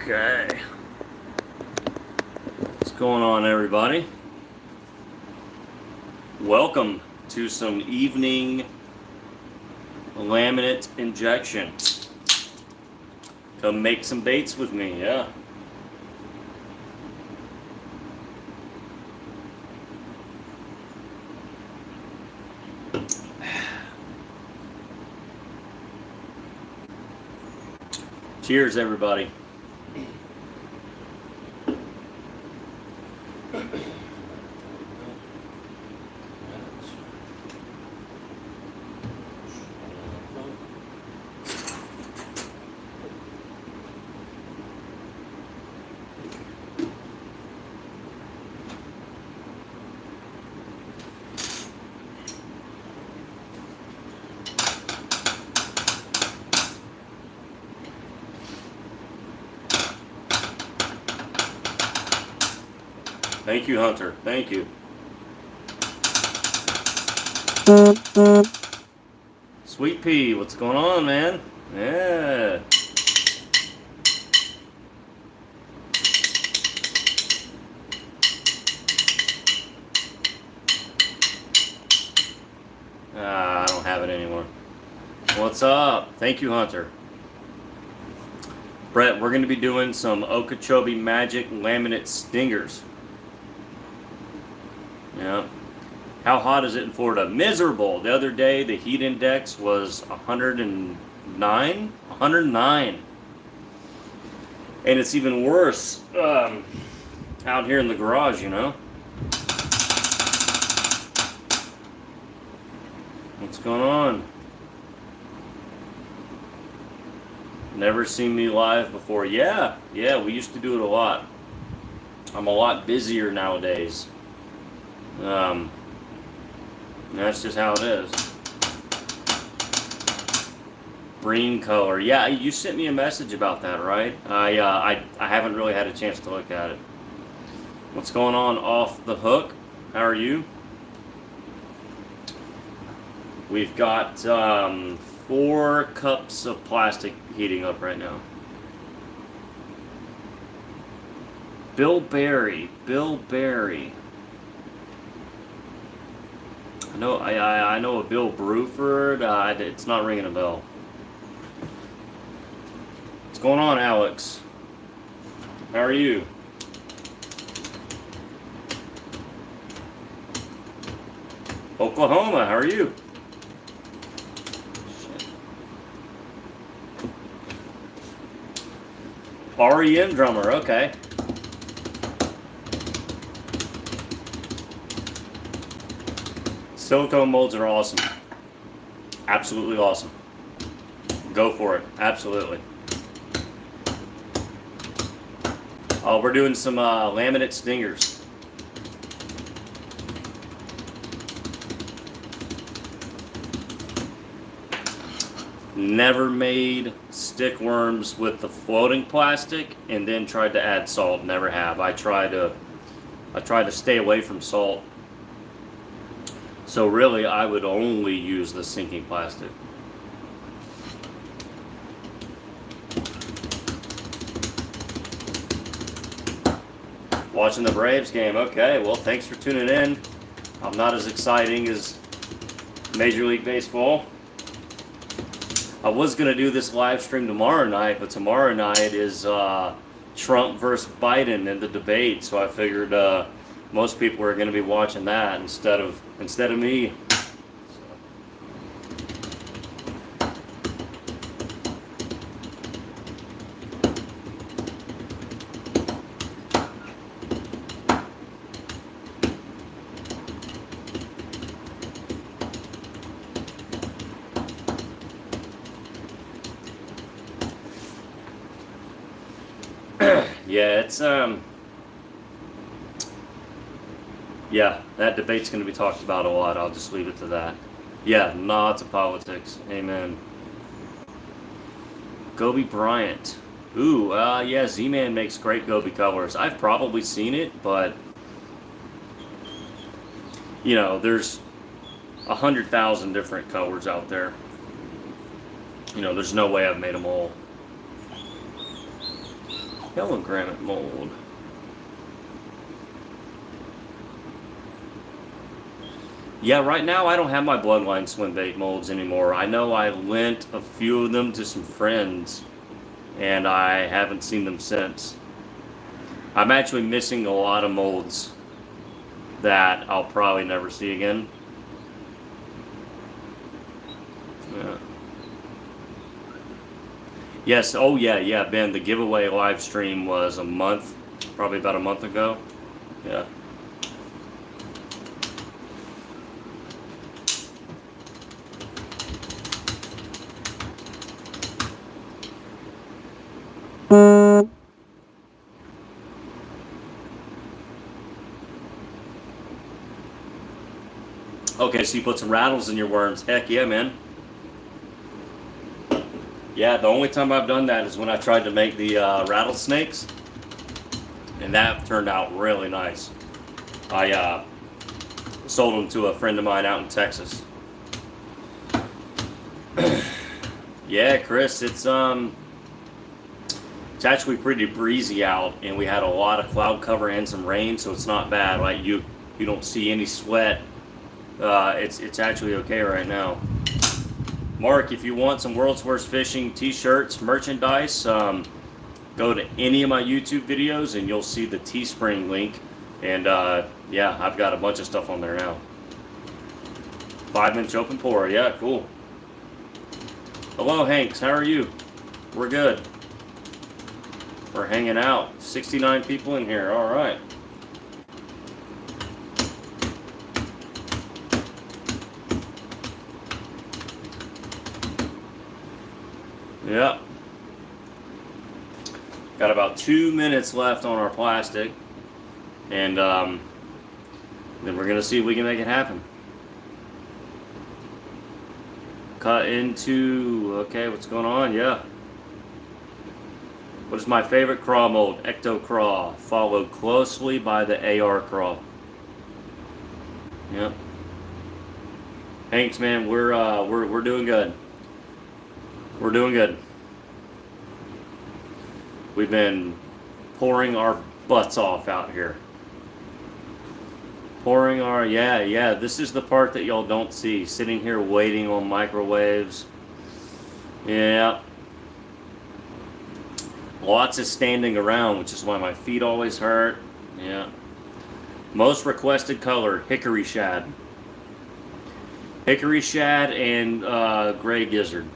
Okay. What's going on, everybody? Welcome to some evening laminate injection. Come make some baits with me, yeah. Cheers, everybody. Thank you, Hunter. Thank you. Sweet Pea, what's going on, man? Yeah. I don't have it anymore. What's up? Thank you, Hunter. Brett, we're going to be doing some Okeechobee Magic laminate stingers. Yeah. How hot is it in Florida? Miserable. The other day, the heat index was 109. 109. And it's even worse out here in the garage, you know? What's going on? Never seen me live before. Yeah, we used to do it a lot. I'm a lot busier nowadays. That's just how it is. Green color. Yeah, you sent me a message about that, right? I haven't really had a chance to look at it. What's going on off the hook? How are you? We've got 4 cups of plastic heating up right now. Bill Berry. I know a Bill Bruford. It's not ringing a bell. What's going on, Alex? How are you? Oklahoma, how are you? REM drummer, okay. Silicone molds are awesome. Absolutely awesome. Go for it. Absolutely. Oh, we're doing some laminate stingers. Never made stick worms with the floating plastic and then tried to add salt. Never have. I try to stay away from salt. So really, I would only use the sinking plastic. Watching the Braves game. Okay, well, thanks for tuning in. I'm not as exciting as Major League Baseball. I was going to do this live stream tomorrow night, but tomorrow night is Trump versus Biden in the debate, so I figured most people are going to be watching that instead of me. Yeah, it's yeah, that debate's going to be talked about a lot. I'll just leave it to that. Yeah, lots of politics. Amen. Gobi Bryant. Ooh, yeah, Z-Man makes great Gobi colors. I've probably seen it, but you know, there's 100,000 different colors out there. You know, there's no way I've made them all. Yellow granite mold. Yeah, right now I don't have my Bloodline swim bait molds anymore. I know I lent a few of them to some friends, and I haven't seen them since. I'm actually missing a lot of molds that I'll probably never see again. Yeah. Yes, oh yeah, Ben, the giveaway live stream was probably about a month ago. Yeah. Okay, so you put some rattles in your worms. Heck yeah, man. Yeah, the only time I've done that is when I tried to make the rattlesnakes, and that turned out really nice. I sold them to a friend of mine out in Texas. Yeah, Chris, it's actually pretty breezy out, and we had a lot of cloud cover and some rain, so it's not bad. Like you don't see any sweat. It's actually okay right now. Mark, if you want some World's Worst Fishing t-shirts, merchandise, go to any of my YouTube videos and you'll see the Teespring link. And yeah, I've got a bunch of stuff on there now. 5-inch open pour, yeah, cool. Hello, Hanks, how are you? We're good. We're hanging out. 69 people in here, all right. Yep. Got about 2 minutes left on our plastic, and then we're gonna see if we can make it happen. Cut into, okay, what's going on? Yeah. What is my favorite craw mold? Ecto craw, followed closely by the AR craw. Yep. Hanks, man, we're doing good. We're doing good. We've been pouring our butts off out here. Pouring our, yeah, this is the part that y'all don't see. Sitting here waiting on microwaves. Yeah. Lots of standing around, which is why my feet always hurt. Yeah. Most requested color, hickory shad. Hickory shad and gray gizzard.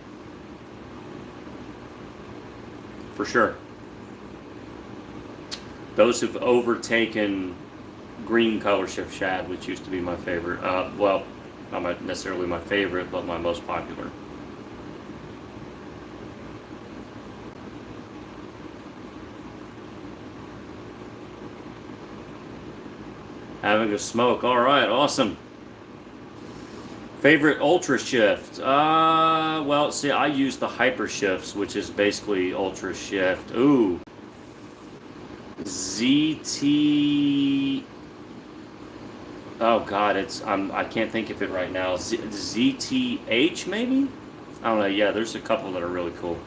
For sure. Those have overtaken green color shift shad, which used to be my favorite. Well, not necessarily my favorite, but my most popular. Having a smoke. All right, awesome. Favorite ultra shift? Well, see, I use the hyper shifts, which is basically ultra shift. Ooh. ZT. Oh God, I can't think of it right now. ZTH maybe? I don't know. Yeah, there's a couple that are really cool.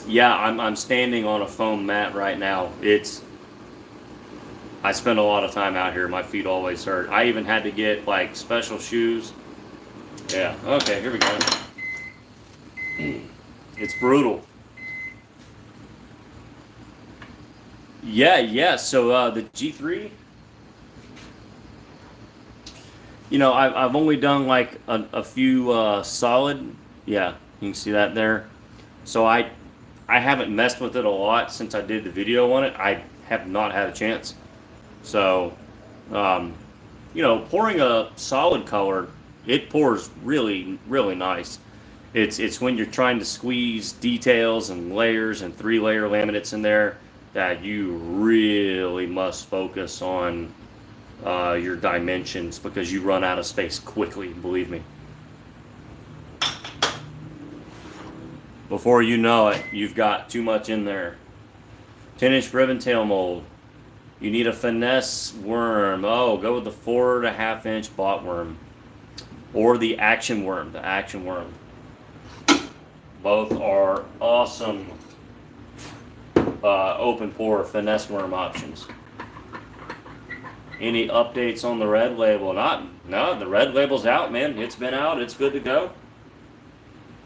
Yeah, I'm standing on a foam mat right now. I spend a lot of time out here. My feet always hurt. I even had to get like special shoes. Yeah. Okay, here we go. It's brutal. Yeah. So the G3, you know, I've only done like a few solid. Yeah, you can see that there. So I haven't messed with it a lot since I did the video on it. I have not had a chance. So, you know, pouring a solid color, it pours really, really nice. It's when you're trying to squeeze details and layers and 3-layer laminates in there that you really must focus on your dimensions, because you run out of space quickly, believe me. Before you know it, you've got too much in there. 10-inch ribbon tail mold. You need a finesse worm. Oh, go with the 4.5-inch bot worm. Or the action worm. The action worm. Both are awesome open pour finesse worm options. Any updates on the red label? No, the red label's out, man. It's been out. It's good to go.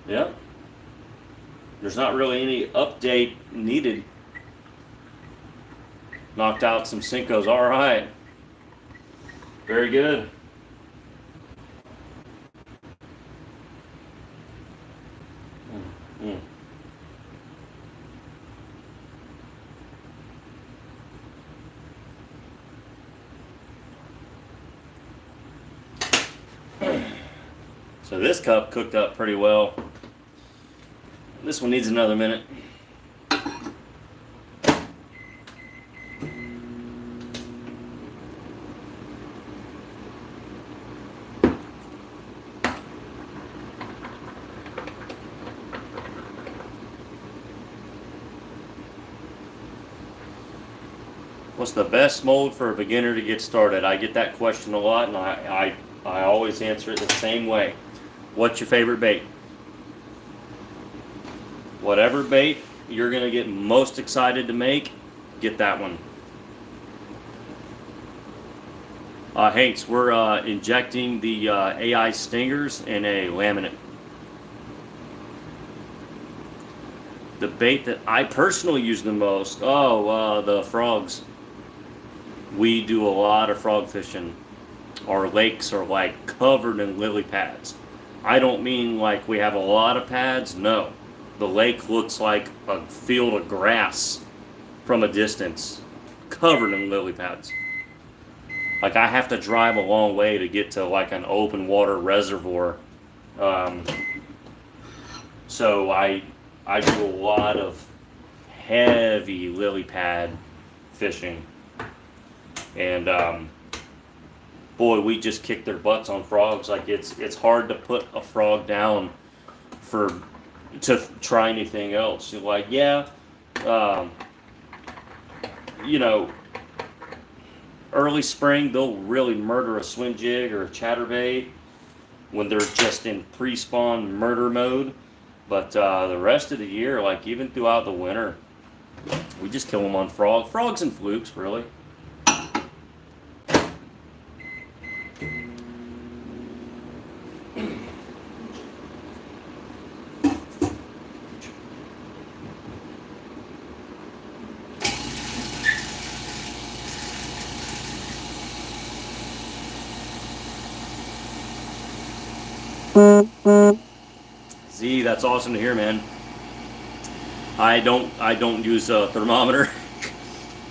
Yep. There's not really any update needed. Knocked out some Cincos. All right. Very good. So this cup cooked up pretty well. This one needs another minute. What's the best mold for a beginner to get started? I get that question a lot, and I always answer it the same way. What's your favorite bait? Whatever bait you're going to get most excited to make, get that one. Hanks, we're injecting the AI stingers in a laminate. The bait that I personally use the most, the frogs. We do a lot of frog fishing. Our lakes are like covered in lily pads. I don't mean like we have a lot of pads, no. The lake looks like a field of grass from a distance, covered in lily pads. Like I have to drive a long way to get to like an open water reservoir. So I do a lot of heavy lily pad fishing. And boy, we just kick their butts on frogs. Like it's hard to put a frog down to try anything else. You're like, yeah, early spring they'll really murder a swim jig or a chatterbait when they're just in pre-spawn murder mode. But the rest of the year, like even throughout the winter, we just kill them on frogs and flukes, really. Z, that's awesome to hear, man. I don't use a thermometer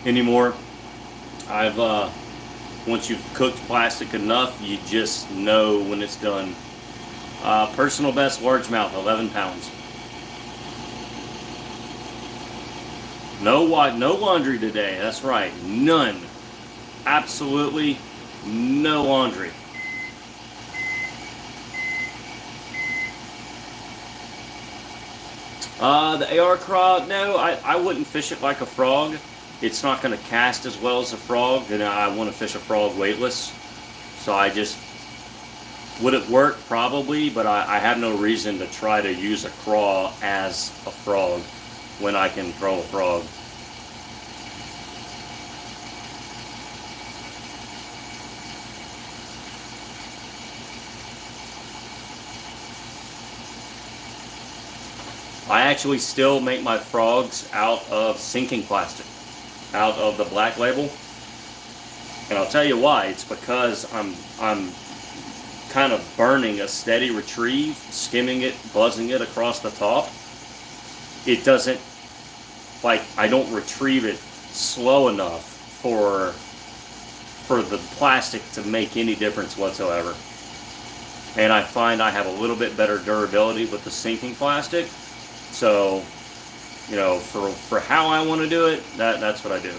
anymore. I've once you've cooked plastic enough, you just know when it's done. Personal best largemouth, 11 pounds. No laundry today. That's right, none. Absolutely no laundry. The AR craw, no, I wouldn't fish it like a frog. It's not going to cast as well as a frog, and I want to fish a frog weightless. So would it work? Probably, but I have no reason to try to use a craw as a frog when I can throw a frog. I actually still make my frogs out of sinking plastic, out of the black label. And I'll tell you why. It's because I'm kind of burning a steady retrieve, skimming it, buzzing it across the top. It doesn't, I don't retrieve it slow enough for the plastic to make any difference whatsoever. And I find I have a little bit better durability with the sinking plastic. So, for how I want to do it, that's what I do.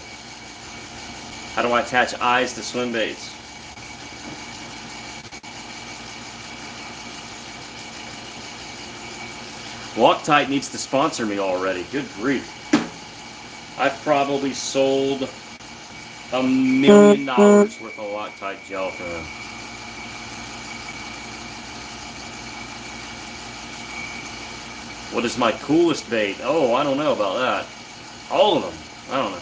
How do I attach eyes to swim baits? Loctite needs to sponsor me already. Good grief. I've probably sold $1 million worth of Loctite gel for them. What is my coolest bait? Oh, I don't know about that. All of them. I don't know.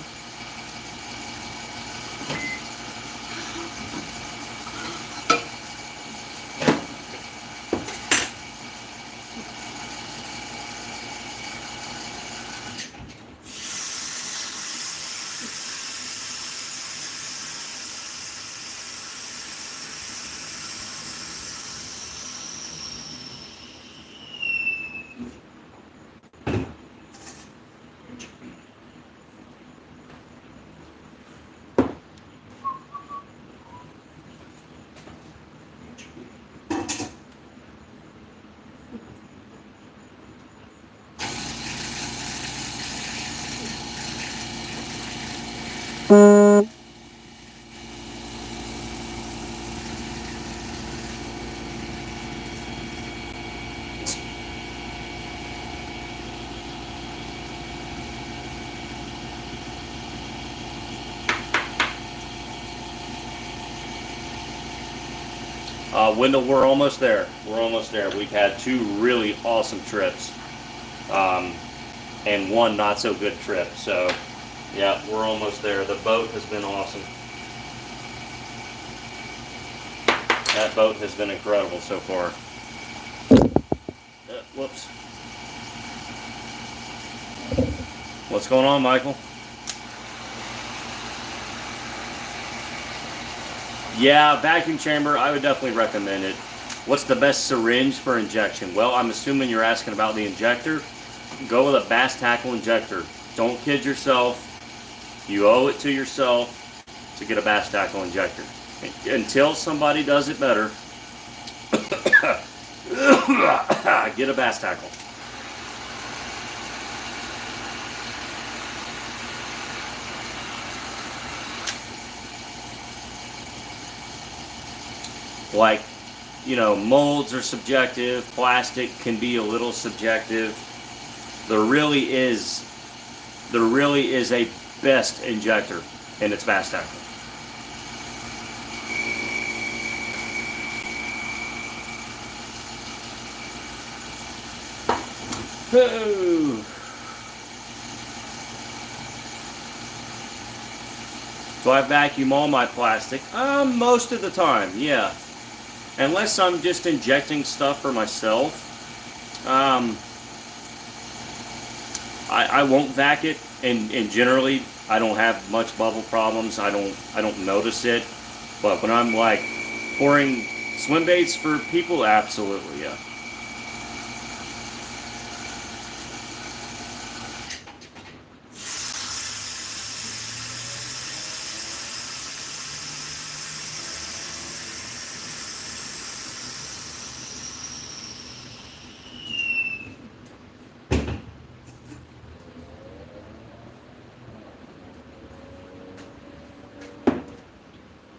Wendell, we're almost there. We're almost there. We've had 2 really awesome trips, and 1 not so good trip. So, yeah, we're almost there. The boat has been awesome. That boat has been incredible so far. Whoops. What's going on, Michael? Yeah, vacuum chamber, I would definitely recommend it. What's the best syringe for injection? Well, I'm assuming you're asking about the injector. Go with a bass tackle injector. Don't kid yourself. You owe it to yourself to get a bass tackle injector. Until somebody does it better, get a bass tackle. Like, you know, molds are subjective, plastic can be a little subjective. There really is a best injector, and it's bass tackle. Oh. Do I vacuum all my plastic? Most of the time, yeah. Unless I'm just injecting stuff for myself, I won't vac it, and generally I don't have much bubble problems. I don't notice it, but when I'm like pouring swim baits for people, absolutely, yeah.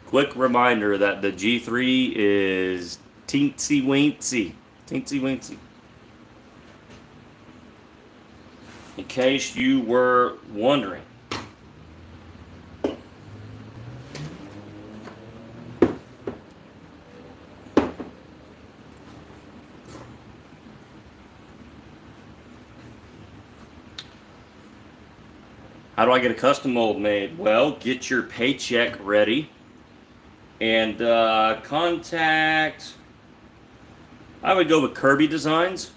Quick reminder that the G3 is teensy weensy. Teensy weensy. In case you were wondering. How do I get a custom mold made? Well, get your paycheck ready. And contact, I would go with Kirby Designs.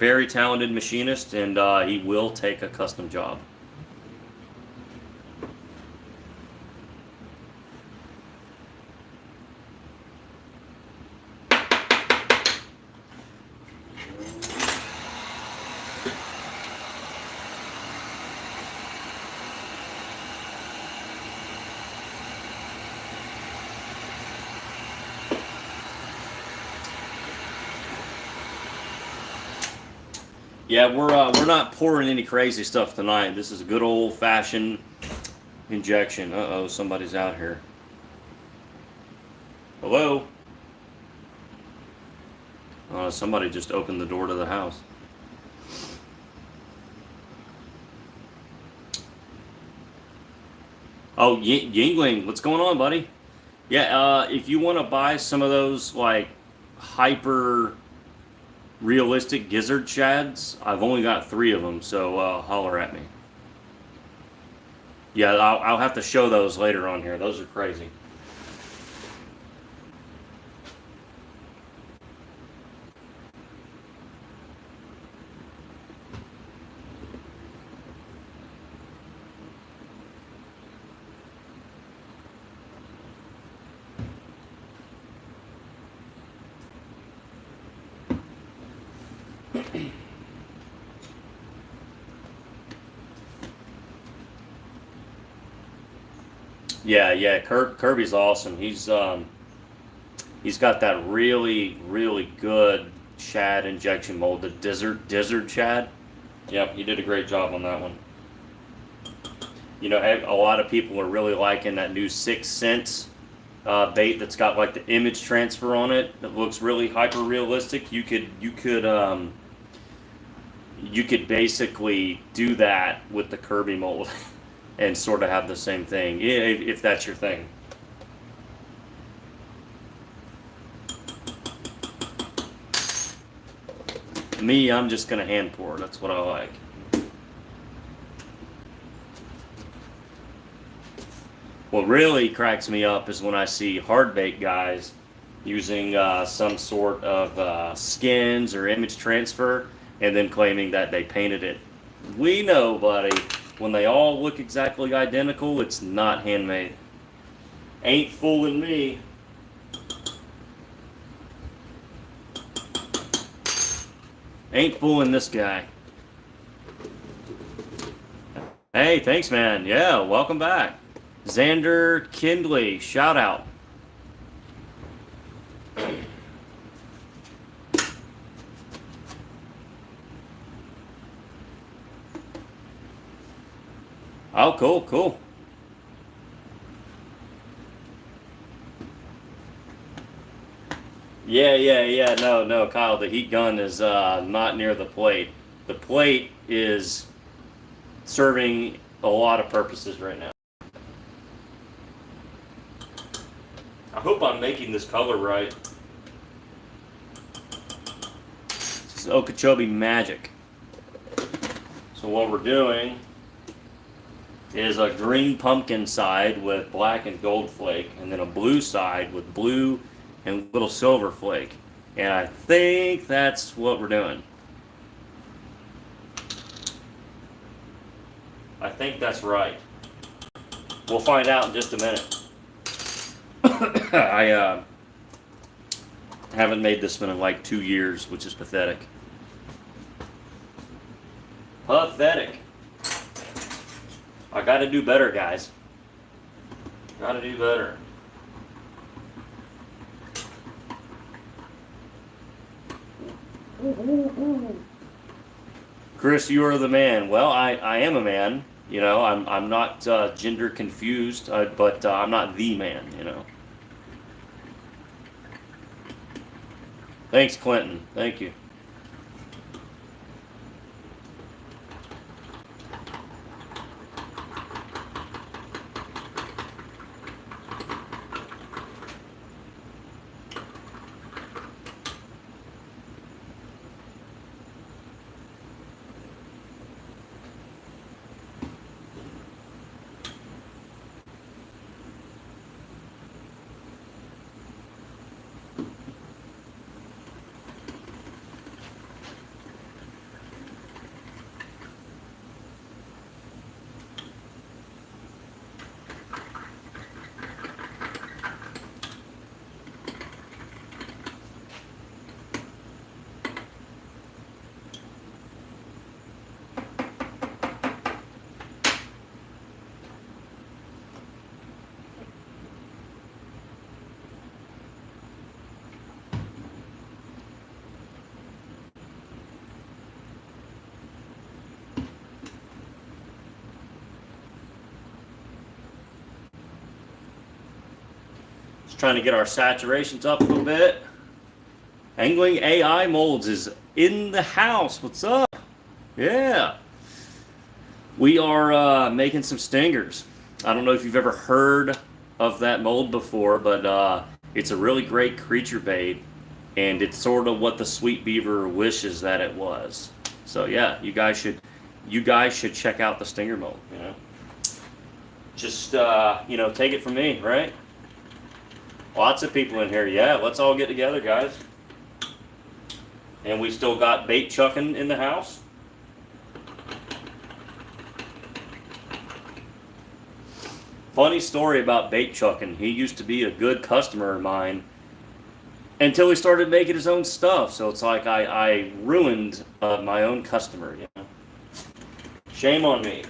Very talented machinist, and he will take a custom job. Yeah, we're not pouring any crazy stuff tonight. This is a good old-fashioned injection. Uh-oh, somebody's out here. Hello? Somebody just opened the door to the house. Oh, Yingling, what's going on, buddy? Yeah, if you want to buy some of those, like, hyper realistic gizzard shads. I've only got 3 of them, so holler at me. Yeah, I'll have to show those later on here. Those are crazy. Yeah, Kirby's awesome. He's got that really good shad injection mold, the Dizzard shad. Yep, he did a great job on that one. You know, a lot of people are really liking that new 6 Sense bait that's got like the image transfer on it. That looks really hyper realistic. You could basically do that with the Kirby mold and sort of have the same thing, if that's your thing. Me, I'm just gonna hand pour. That's what I like. What really cracks me up is when I see hard bait guys using some sort of skins or image transfer and then claiming that they painted it. We know, buddy, when they all look exactly identical, it's not handmade. Ain't fooling me. Ain't fooling this guy. Hey, thanks, man. Yeah, welcome back. Xander Kindley, shout out. Oh, cool. Yeah. No, Kyle, the heat gun is not near the plate. The plate is serving a lot of purposes right now. I hope I'm making this color right. This is Okeechobee Magic. So what we're doing is a green pumpkin side with black and gold flake, and then a blue side with blue and little silver flake. And I think that's what we're doing. I think that's right. We'll find out in just a minute. I haven't made this one in like 2 years, which is pathetic. Pathetic. I gotta do better, guys. Gotta do better. Chris, you are the man. Well, I am a man. You know, I'm not gender confused, but I'm not the man. You know. Thanks, Clinton. Thank you. Just trying to get our saturations up a little bit. Angling AI Molds is in the house. What's up? Yeah. We are making some stingers. I don't know if you've ever heard of that mold before, but it's a really great creature bait. and it's sort of what the Sweet Beaver wishes that it was. So yeah, you guys should check out the stinger mold. Just take it from me, right? Lots of people in here. Yeah, let's all get together, guys. And we still got bait chucking in the house. Funny story about bait chucking. He used to be a good customer of mine until he started making his own stuff. So it's like I ruined my own customer. Shame on me.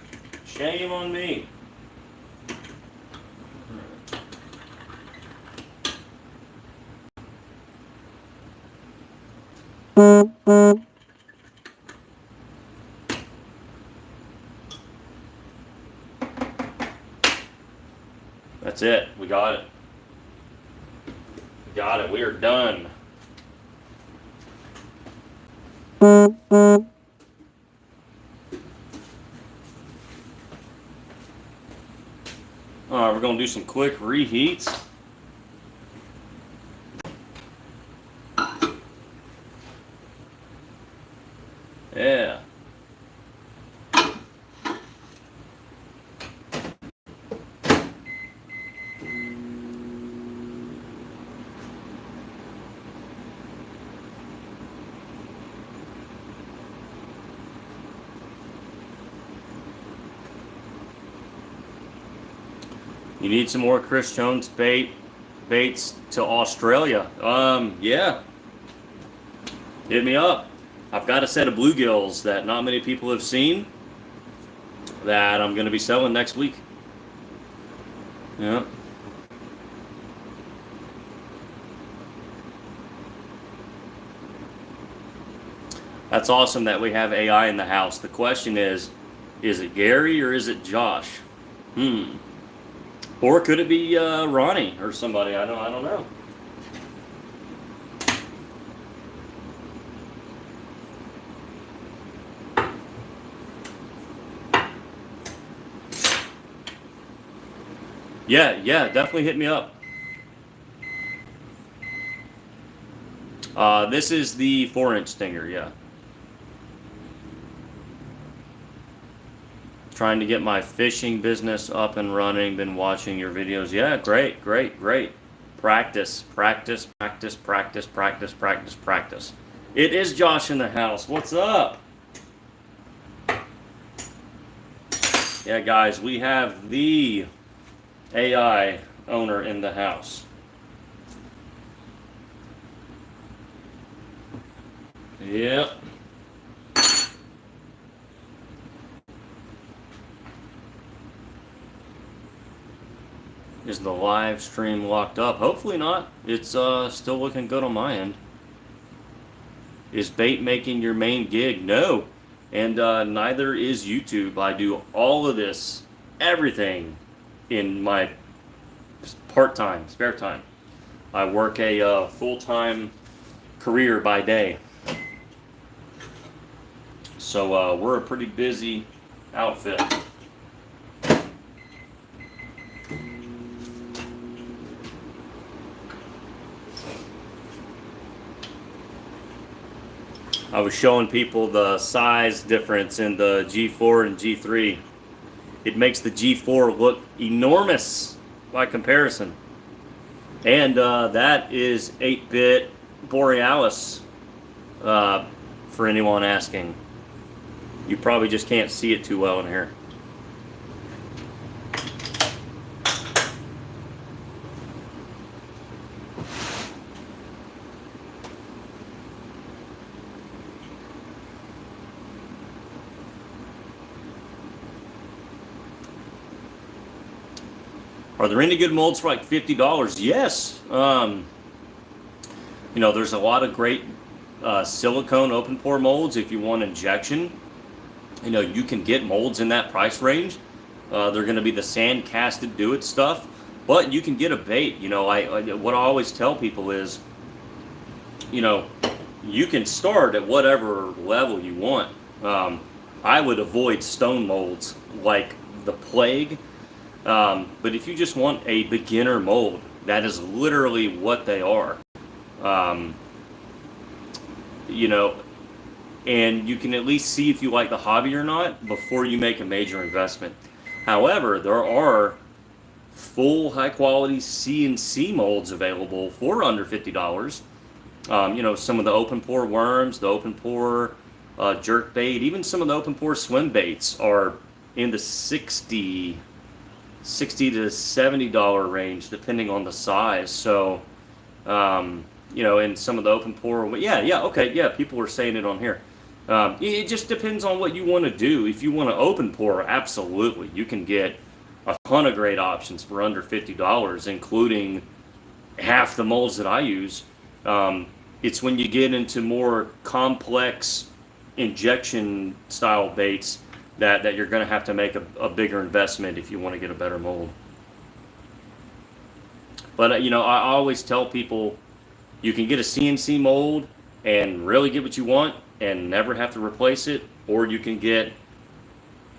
Shame on me. That's it. We got it. We got it. We are done. All right, we're going to do some quick reheats. Yeah. You need some more Chris Jones baits to Australia. Yeah. Hit me up. I've got a set of bluegills that not many people have seen that I'm going to be selling next week. Yeah. That's awesome that we have AI in the house. The question is it Gary or is it Josh? Or could it be Ronnie or somebody? I don't know. Yeah, definitely hit me up. This is the 4-inch stinger, yeah. Trying to get my fishing business up and running. Been watching your videos. Yeah, great. Practice. It is Josh in the house. What's up? Yeah, guys, we have the AI owner in the house. Yep. Is the live stream locked up? Hopefully not. It's still looking good on my end. Is bait making your main gig? No. And neither is YouTube. I do all of this, everything, in my part-time, spare time. I work a full-time career by day. So we're a pretty busy outfit. I was showing people the size difference in the G4 and G3. It makes the G4 look enormous by comparison. And that is 8-bit Borealis, for anyone asking. You probably just can't see it too well in here. Are there any good molds for like $50? Yes. There's a lot of great silicone open pore molds if you want injection. You can get molds in that price range. They're going to be the sand casted do it stuff, but you can get a bait. What I always tell people is, you can start at whatever level you want. I would avoid stone molds like the plague. But if you just want a beginner mold, that is literally what they are. you know, and you can at least see if you like the hobby or not before you make a major investment. However, there are full high quality CNC molds available for under $50. Some of the open pore worms, the open pore jerk bait, even some of the open pore swim baits are in the 60 to $70 range, depending on the size. So, in some of the open pore, yeah, people are saying it on here. It just depends on what you want to do. If you want to open pour, absolutely, you can get a ton of great options for under $50, including half the molds that I use. It's when you get into more complex injection style baits that you're going to have to make a bigger investment if you want to get a better mold. But I always tell people you can get a CNC mold and really get what you want and never have to replace it, or you can get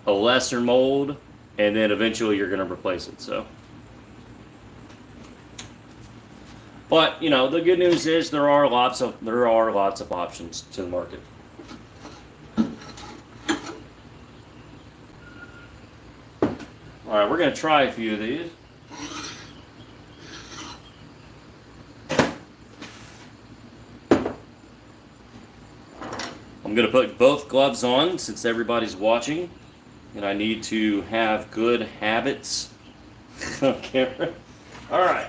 a lesser mold and then eventually you're going to replace it. So, but the good news is there are lots of options to the market. All right, we're going to try a few of these. I'm going to put both gloves on since everybody's watching, and I need to have good habits on camera. All right.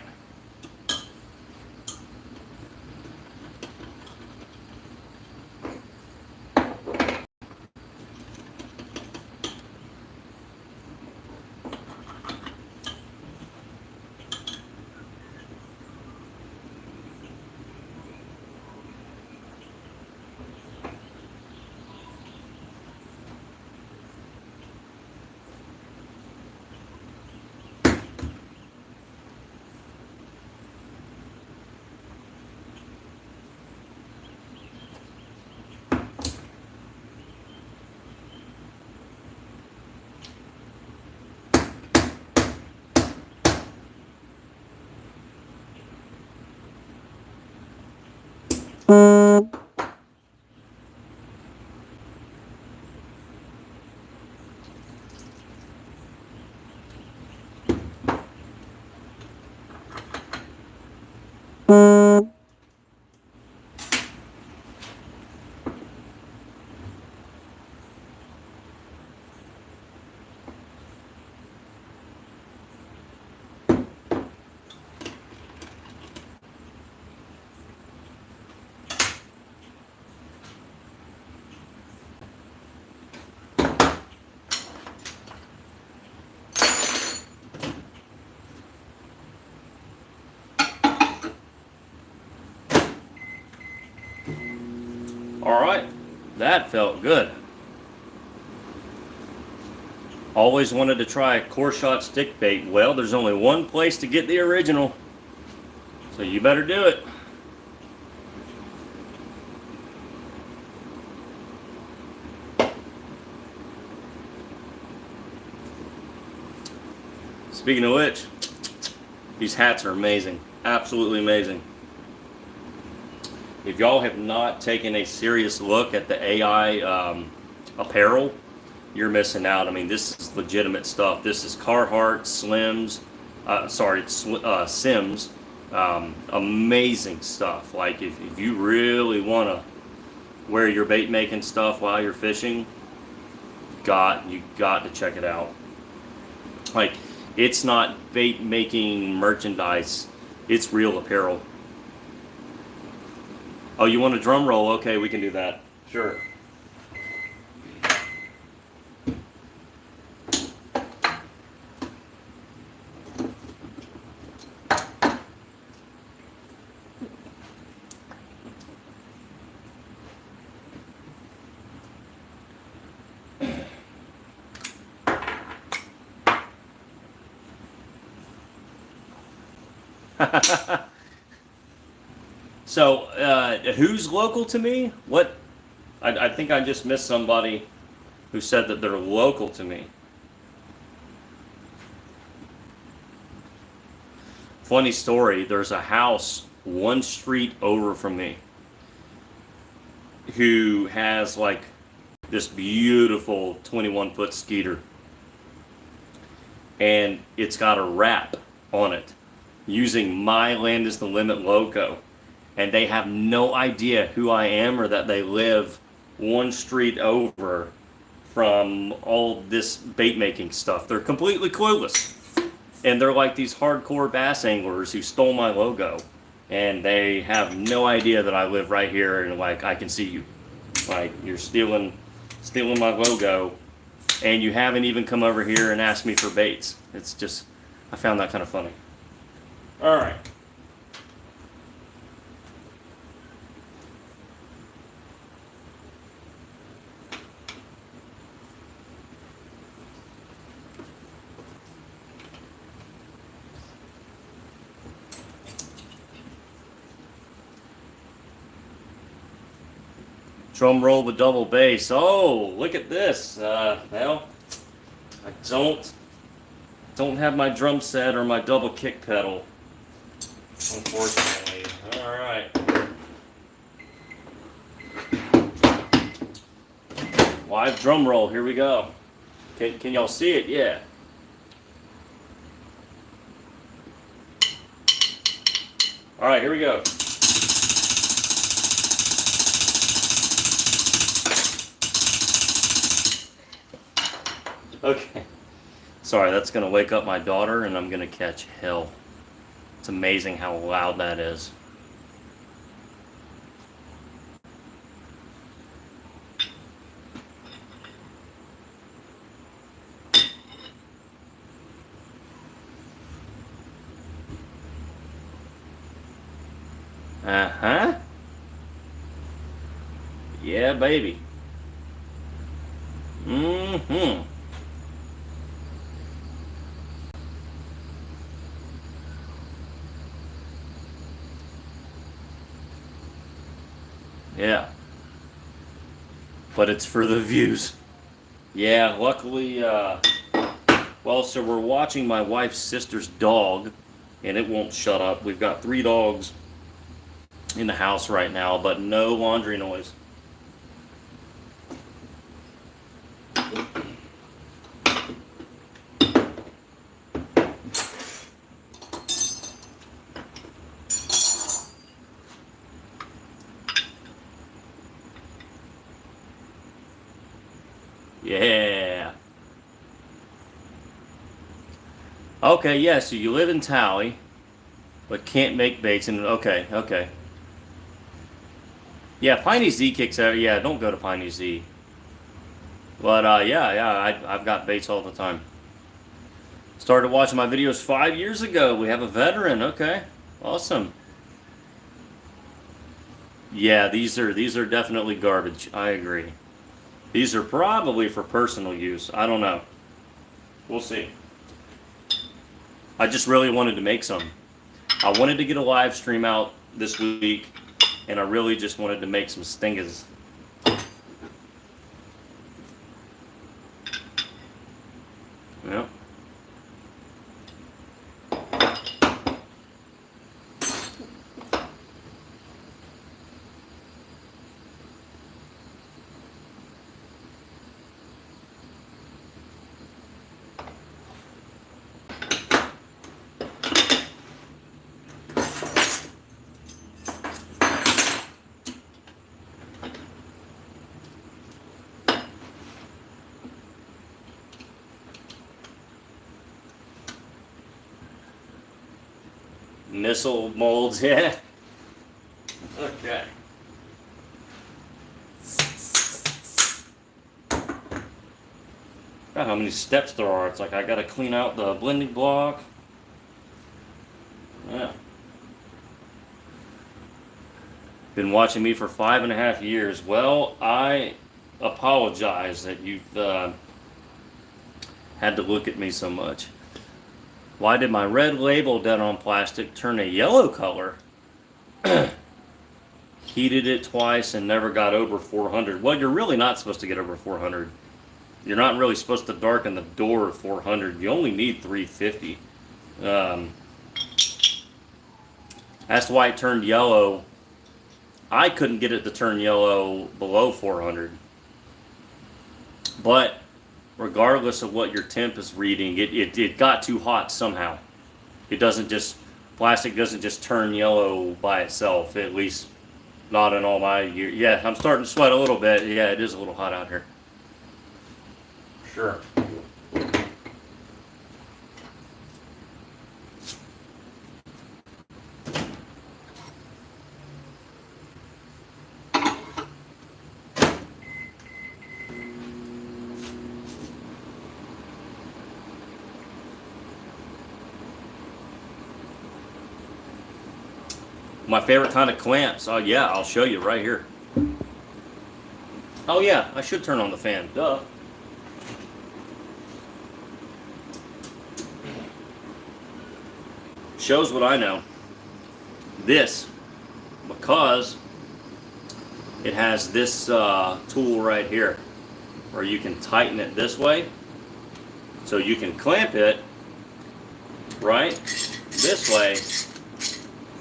All right, that felt good. Always wanted to try a core shot stick bait. Well, there's only one place to get the original, so you better do it. Speaking of which, these hats are amazing, absolutely amazing. If y'all have not taken a serious look at the AI apparel, you're missing out. I mean, this is legitimate stuff. This is Carhartt, Sims. Amazing stuff. Like if you really want to wear your bait making stuff while you're fishing, you got to check it out. Like, it's not bait making merchandise, it's real apparel. Oh, you want a drum roll? Okay, we can do that. Sure. So, who's local to me? What? I think I just missed somebody who said that they're local to me. Funny story, there's a house one street over from me. who has like this beautiful 21-foot Skeeter, and it's got a wrap on it using my Land is the Limit logo, and they have no idea who I am or that they live one street over from all this bait making stuff. They're completely clueless, and they're like these hardcore bass anglers who stole my logo, and they have no idea that I live right here and like I can see you, like you're stealing my logo, and you haven't even come over here and asked me for baits. It's just, I found that kind of funny. All right. Drum roll with double bass. Oh, look at this. Well, I don't have my drum set or my double kick pedal, unfortunately. All right. Live drum roll. Here we go. Can y'all see it? Yeah. All right, here we go. Okay. Sorry, that's going to wake up my daughter and I'm going to catch hell. It's amazing how loud that is. Uh-huh. Yeah, baby. Mm-hmm. Yeah. But it's for the views. Yeah, luckily, well, so we're watching my wife's sister's dog, and it won't shut up. We've got 3 dogs in the house right now, but no laundry noise. Yeah. Okay, yeah, so you live in Tally, but can't make baits, and okay. Yeah, Piney Z kicks out. Yeah, don't go to Piney Z. But yeah, I've got baits all the time. Started watching my videos 5 years ago. We have a veteran. Okay, awesome. Yeah, these are definitely garbage. I agree. These are probably for personal use. I don't know. We'll see. I just really wanted to make some. I wanted to get a live stream out this week, and I really just wanted to make some stingers. Yeah. Missile molds, yeah. Okay. God, how many steps there are. It's like I gotta clean out the blending block. Yeah. Been watching me for 5.5 years. Well, I apologize that you've had to look at me so much. Why did my red label dead on plastic turn a yellow color? Heated it twice and never got over 400. Well, you're really not supposed to get over 400. You're not really supposed to darken the door of 400. You only need 350. That's why it turned yellow I couldn't get it to turn yellow below 400. But regardless of what your temp is reading, it got too hot somehow. It doesn't just, plastic doesn't just turn yellow by itself, at least not in all my years. Yeah, I'm starting to sweat a little bit. Yeah, it is a little hot out here. Sure. My favorite kind of clamps. Oh yeah, I'll show you right here. Oh yeah, I should turn on the fan. Duh. Shows what I know. This, because it has this tool right here, where you can tighten it this way. So you can clamp it right this way,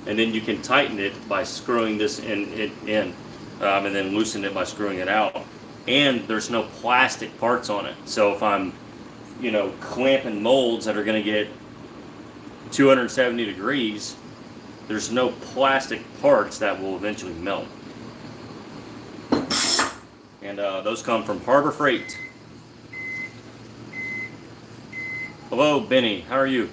and then you can tighten it by screwing this in, and then loosen it by screwing it out. And there's no plastic parts on it. So if I'm, clamping molds that are going to get 270 degrees, there's no plastic parts that will eventually melt. And those come from Harbor Freight. Hello, Benny. How are you?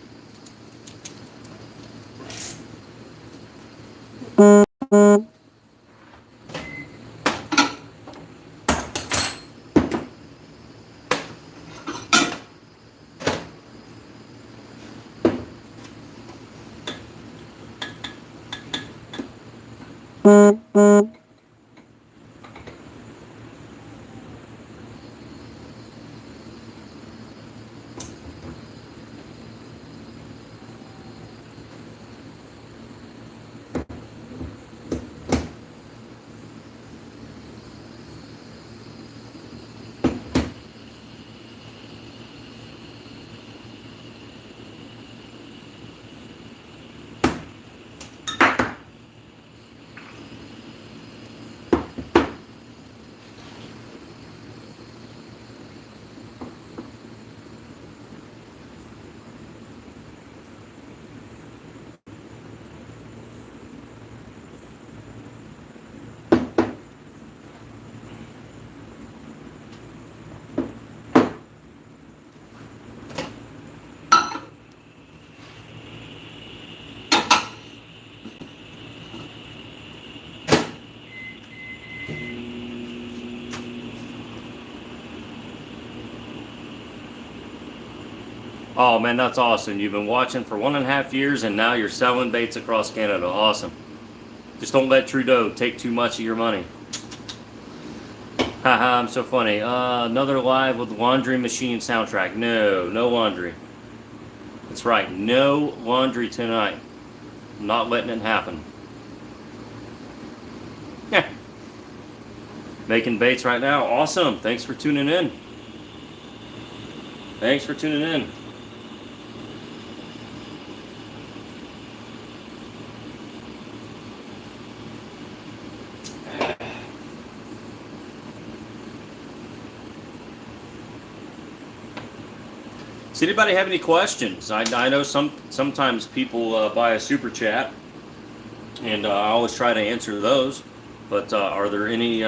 Oh man, that's awesome. You've been watching for 1.5 years and now you're selling baits across Canada. Awesome. Just don't let Trudeau take too much of your money. Haha, I'm so funny. Another live with laundry machine soundtrack. No laundry. That's right, no laundry tonight. I'm not letting it happen. Yeah. Making baits right now. Awesome. Thanks for tuning in. Thanks for tuning in. Does anybody have any questions? I know sometimes people buy a super chat, and I always try to answer those. But are there any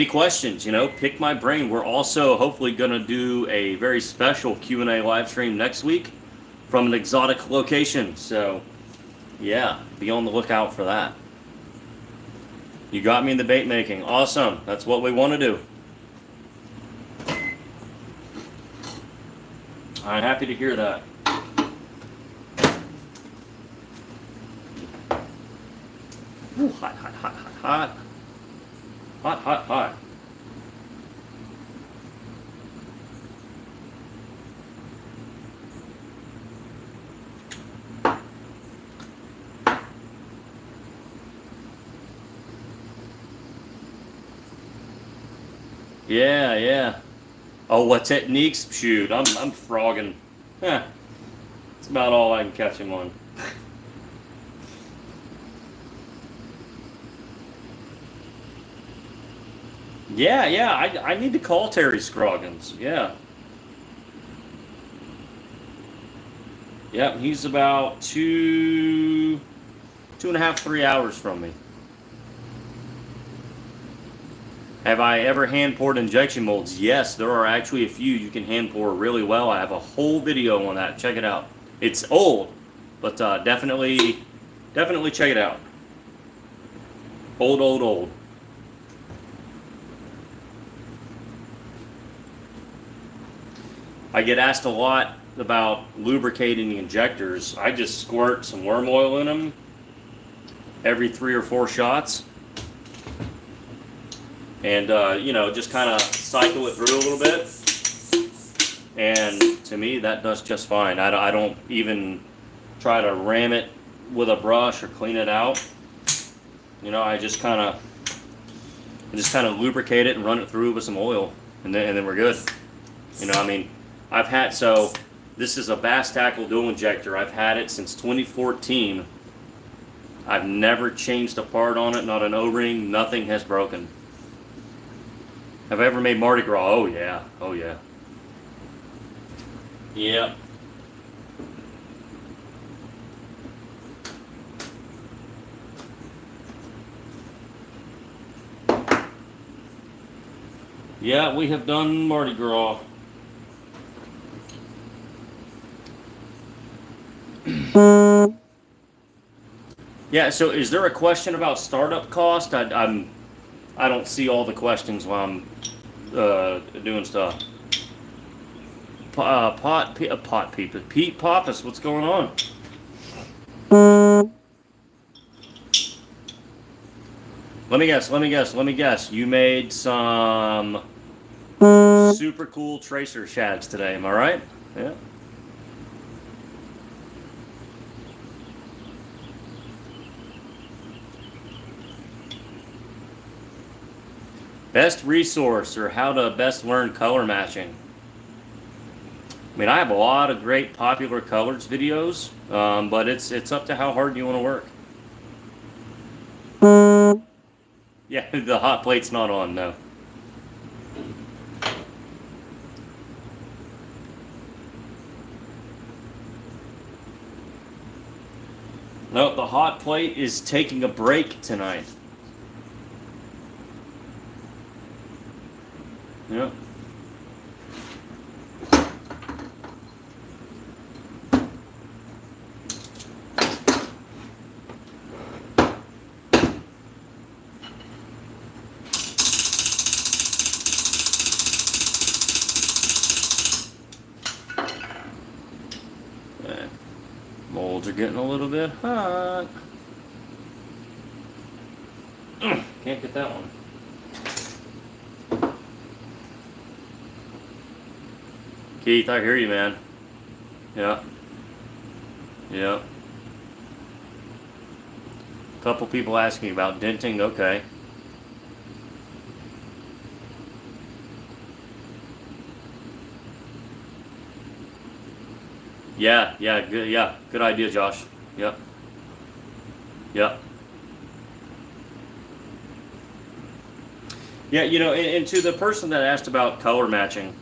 questions? Pick my brain. We're also hopefully going to do a very special Q&A live stream next week from an exotic location. So yeah, be on the lookout for that. You got me in the bait making. Awesome. That's what we want to do. I'm happy to hear that. Ooh, hot, hot, hot, hot, hot. Hot, hot, hot. Yeah. Oh, what techniques? Shoot, I'm frogging. That's about all I can catch him on. Yeah. I need to call Terry Scroggins. Yeah. Yep. He's about 2.5, 3 hours from me. Have I ever hand poured injection molds? Yes, there are actually a few you can hand pour really well. I have a whole video on that. Check it out. It's old, but definitely check it out. Old. I get asked a lot about lubricating the injectors. I just squirt some worm oil in them every 3 or 4 shots, and just kind of cycle it through a little bit. And to me, that does just fine. I don't even try to ram it with a brush or clean it out. I just kind of lubricate it and run it through with some oil, and then we're good. I mean, this is a bass tackle dual injector. I've had it since 2014. I've never changed a part on it, not an O-ring, nothing has broken. Have I ever made Mardi Gras? Oh yeah. Yep. Yeah, we have done Mardi Gras. Yeah, so is there a question about startup cost? I don't see all the questions while I'm doing stuff. Pete Pappas, what's going on? Let me guess. You made some super cool tracer shads today, am I right? Yeah. Best resource or how to best learn color matching. I mean, I have a lot of great popular colors videos, but it's up to how hard you want to work. Yeah, the hot plate's not on, no. No, the hot plate is taking a break tonight. Yeah. Molds are getting a little bit hot. Can't get that one. Keith, I hear you, man. Yeah. A couple people asking about denting. Okay. Yeah, good idea, Josh. Yep. Yeah, and to the person that asked about color matching,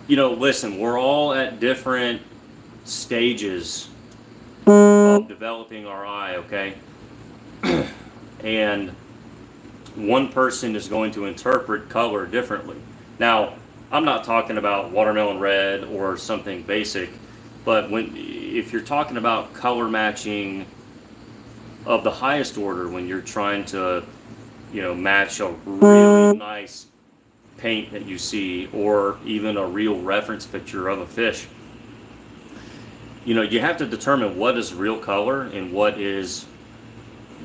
listen, we're all at different stages of developing our eye, okay? And one person is going to interpret color differently. Now, I'm not talking about watermelon red or something basic, but if you're talking about color matching of the highest order, when you're trying to, match a really nice paint that you see, or even a real reference picture of a fish, you have to determine what is real color and what is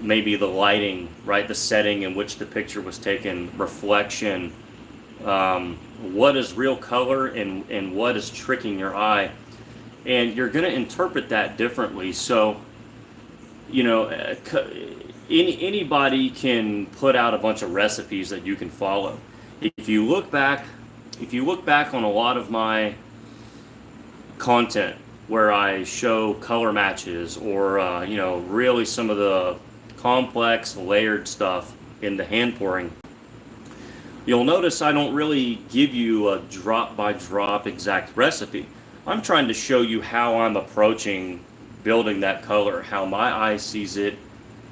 maybe the lighting, right? The setting in which the picture was taken, reflection, what is real color and what is tricking your eye. And you're going to interpret that differently. So, anybody can put out a bunch of recipes that you can follow. If you look back on a lot of my content where I show color matches or really some of the complex layered stuff, in the hand pouring. You'll notice I don't really give you a drop by drop exact recipe. I'm trying to show you how I'm approaching building that color, how my eye sees it,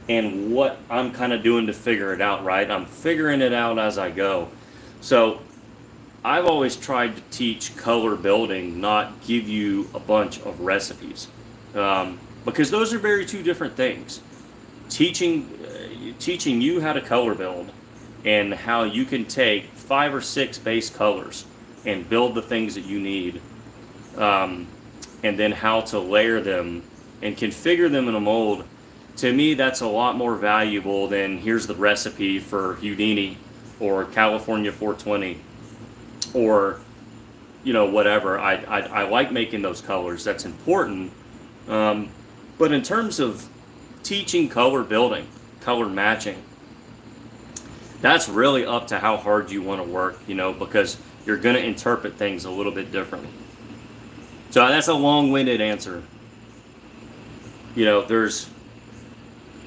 and what I'm kind of doing to figure it out, right? I'm figuring it out as I go. So I've always tried to teach color building, not give you a bunch of recipes, because those are very two different things. Teaching you how to color build and how you can take 5 or 6 base colors and build the things that you need, and then how to layer them and configure them in a mold. To me, that's a lot more valuable than here's the recipe for Houdini or California 420 or whatever. I like making those colors. That's important. But in terms of teaching color building, color matching, that's really up to how hard you want to work, because you're going to interpret things a little bit differently. So that's a long-winded answer.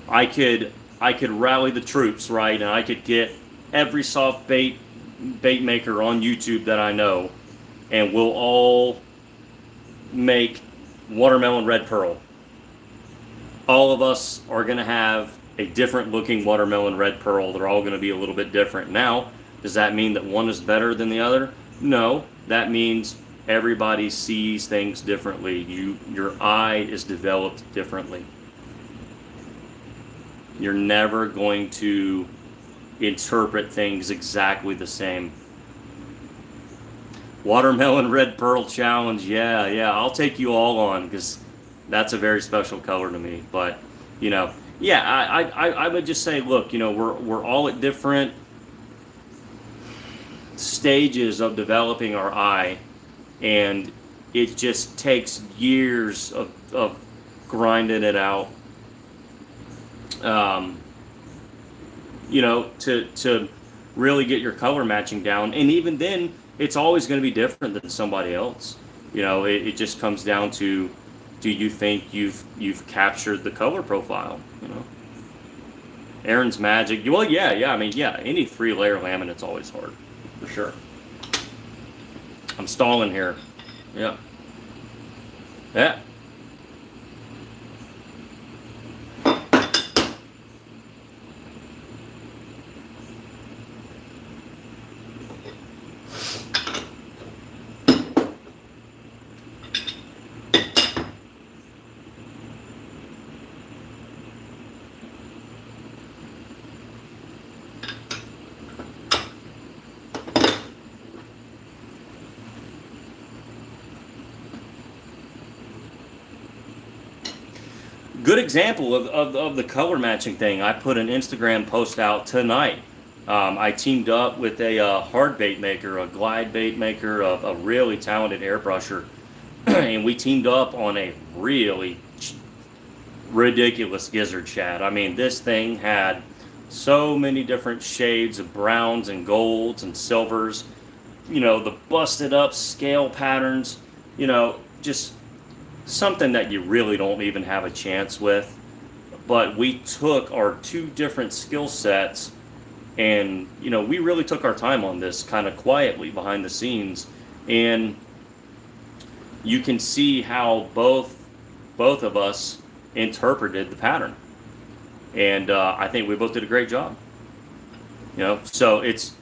I could rally the troops, right? And I could get every soft bait maker on YouTube that I know, and we'll all make watermelon red pearl. All of us are going to have a different looking watermelon red pearl. They're all going to be a little bit different. Now, does that mean that one is better than the other? No, that means everybody sees things differently. Your eye is developed differently. You're never going to interpret things exactly the same. Watermelon red pearl challenge, yeah, I'll take you all on, because that's a very special color to me. But I would just say, look, we're all at different stages of developing our eye, and it just takes years of grinding it out, to really get your color matching down. And even then, it's always going to be different than somebody else. It just comes down to, do you think you've captured the color profile? Aaron's magic. Well, yeah. Any 3-layer laminate's always hard, for sure. I'm stalling here. Yeah. Good example of the color matching thing. I put an Instagram post out tonight. I teamed up with a hard bait maker, a glide bait maker, a really talented airbrusher, and we teamed up on a really ridiculous gizzard shad. I mean, this thing had so many different shades of browns and golds and silvers, the busted up scale patterns, just something that you really don't even have a chance with. But we took our 2 different skill sets, and we really took our time on this, kind of quietly behind the scenes, and you can see how both of us interpreted the pattern, and I think we both did a great job. So it's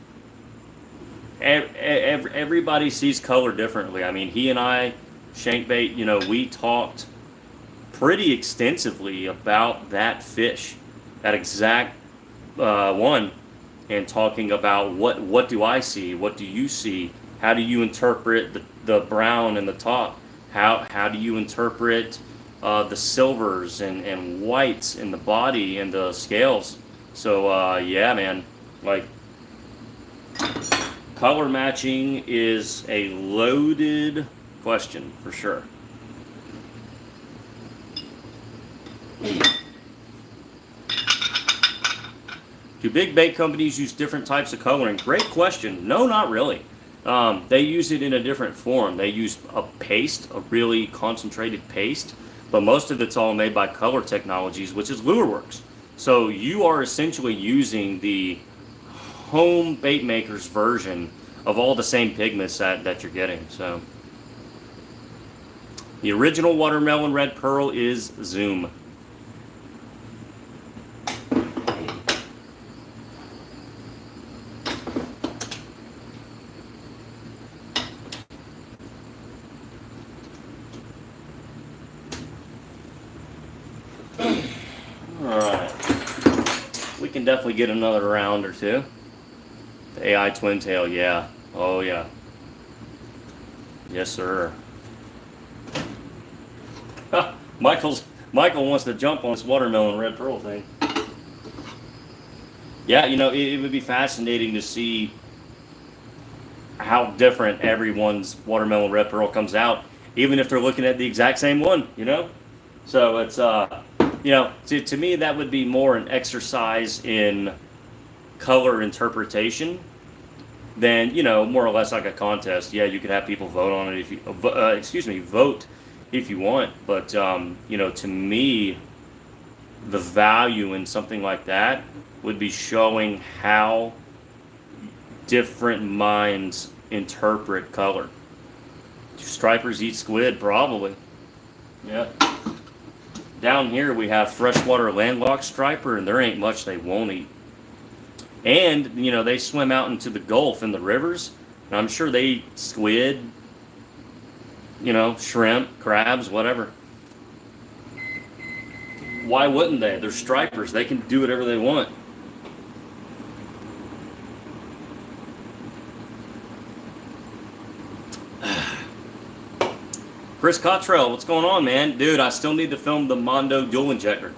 everybody sees color differently. I mean, he and I, Shankbait, we talked pretty extensively about that fish, that exact one, and talking about what do I see, what do you see, how do you interpret the brown and the top, how do you interpret the silvers and whites in the body and the scales. So yeah, man, like, color matching is a loaded question for sure. Do big bait companies use different types of coloring? Great question. No, not really. They use it in a different form. They use a paste, a really concentrated paste, but most of it's all made by Color Technologies, which is LureWorks. So you are essentially using the home bait maker's version of all the same pigments that you're getting. So the original watermelon red pearl is Zoom. Alright. We can definitely get another round or two. The AI twin tail, yeah. Oh yeah. Yes, sir. Michael wants to jump on this watermelon red pearl thing. Yeah, it would be fascinating to see how different everyone's watermelon red pearl comes out, even if they're looking at the exact same one. So it's to me that would be more an exercise in color interpretation than more or less like a contest. Yeah, you could have people vote on it if you vote if you want, but to me the value in something like that would be showing how different minds interpret color. Do stripers eat squid? Probably. Yeah. Down here we have freshwater landlocked striper, and there ain't much they won't eat. And they swim out into the Gulf and the rivers, and I'm sure they eat squid, shrimp, crabs, whatever. Why wouldn't they? They're stripers. They can do whatever they want. Chris Cottrell, what's going on, man? Dude, I still need to film the Mondo dual injector.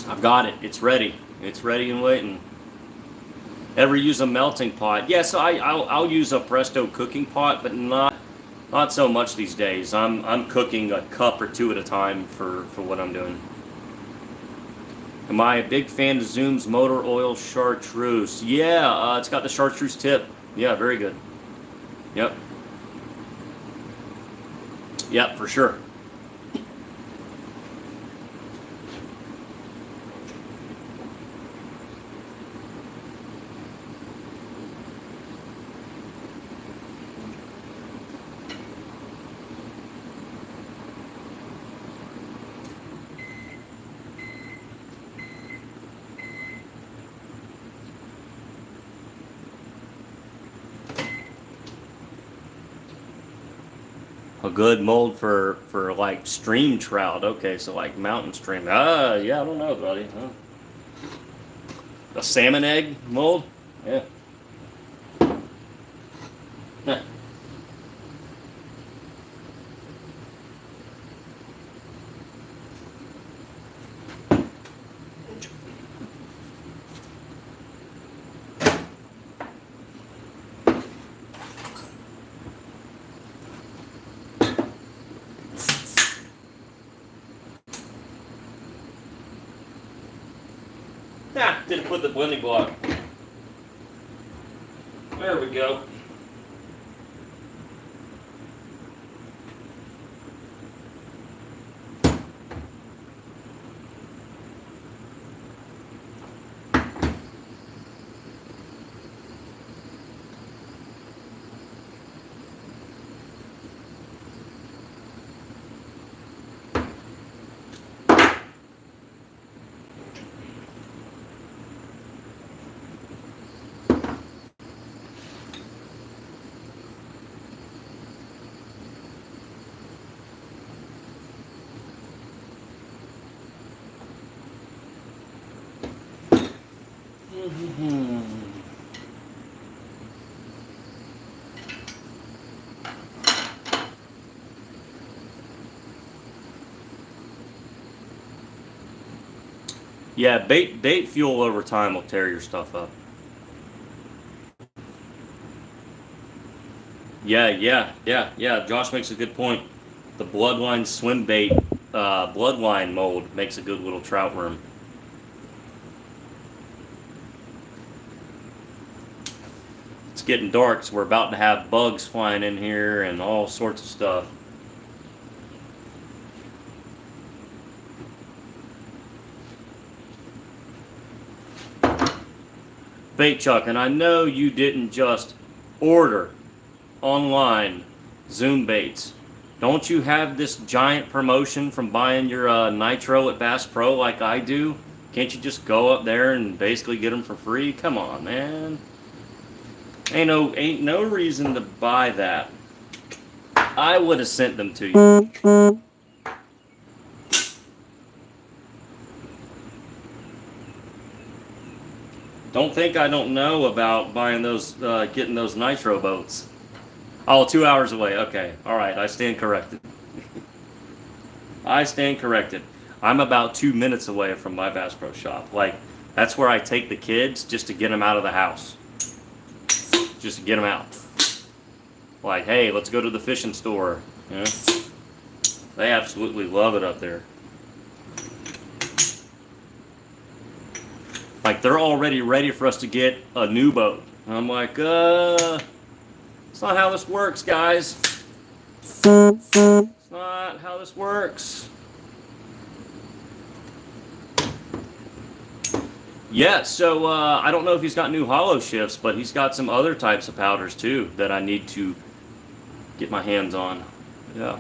I've got it. It's ready. It's ready and waiting. Ever use a melting pot? Yeah, so I'll use a Presto cooking pot, but not so much these days. I'm cooking a cup or two at a time for what I'm doing. Am I a big fan of Zoom's motor oil chartreuse? Yeah, it's got the chartreuse tip. Yeah, very good. Yep. Yep, for sure. A good mold for like stream trout. Okay, so like mountain stream. Yeah, I don't know, buddy. Huh? A salmon egg mold? Yeah. Huh. Didn't put the blending block. There we go. Yeah, bait fuel over time will tear your stuff up. Yeah. Josh makes a good point. The bloodline swim bait, bloodline mold makes a good little trout worm. It's getting dark, so we're about to have bugs flying in here and all sorts of stuff. Bait Chuck, and I know you didn't just order online Zoom baits. Don't you have this giant promotion from buying your Nitro at Bass Pro like I do? Can't you just go up there and basically get them for free? Come on, man. Ain't no reason to buy that. I would have sent them to you. Don't think I don't know about buying those, getting those Nitro boats. Oh, 2 hours away. Okay. All right. I stand corrected. I stand corrected. I'm about 2 minutes away from my Bass Pro shop. Like, that's where I take the kids just to get them out of the house. Just to get them out. Like, hey, let's go to the fishing store. You know? They absolutely love it up there. Like, they're already ready for us to get a new boat. And I'm like, it's not how this works, guys. It's not how this works. Yeah, so I don't know if he's got new hollow shifts, but he's got some other types of powders too that I need to get my hands on. Yeah.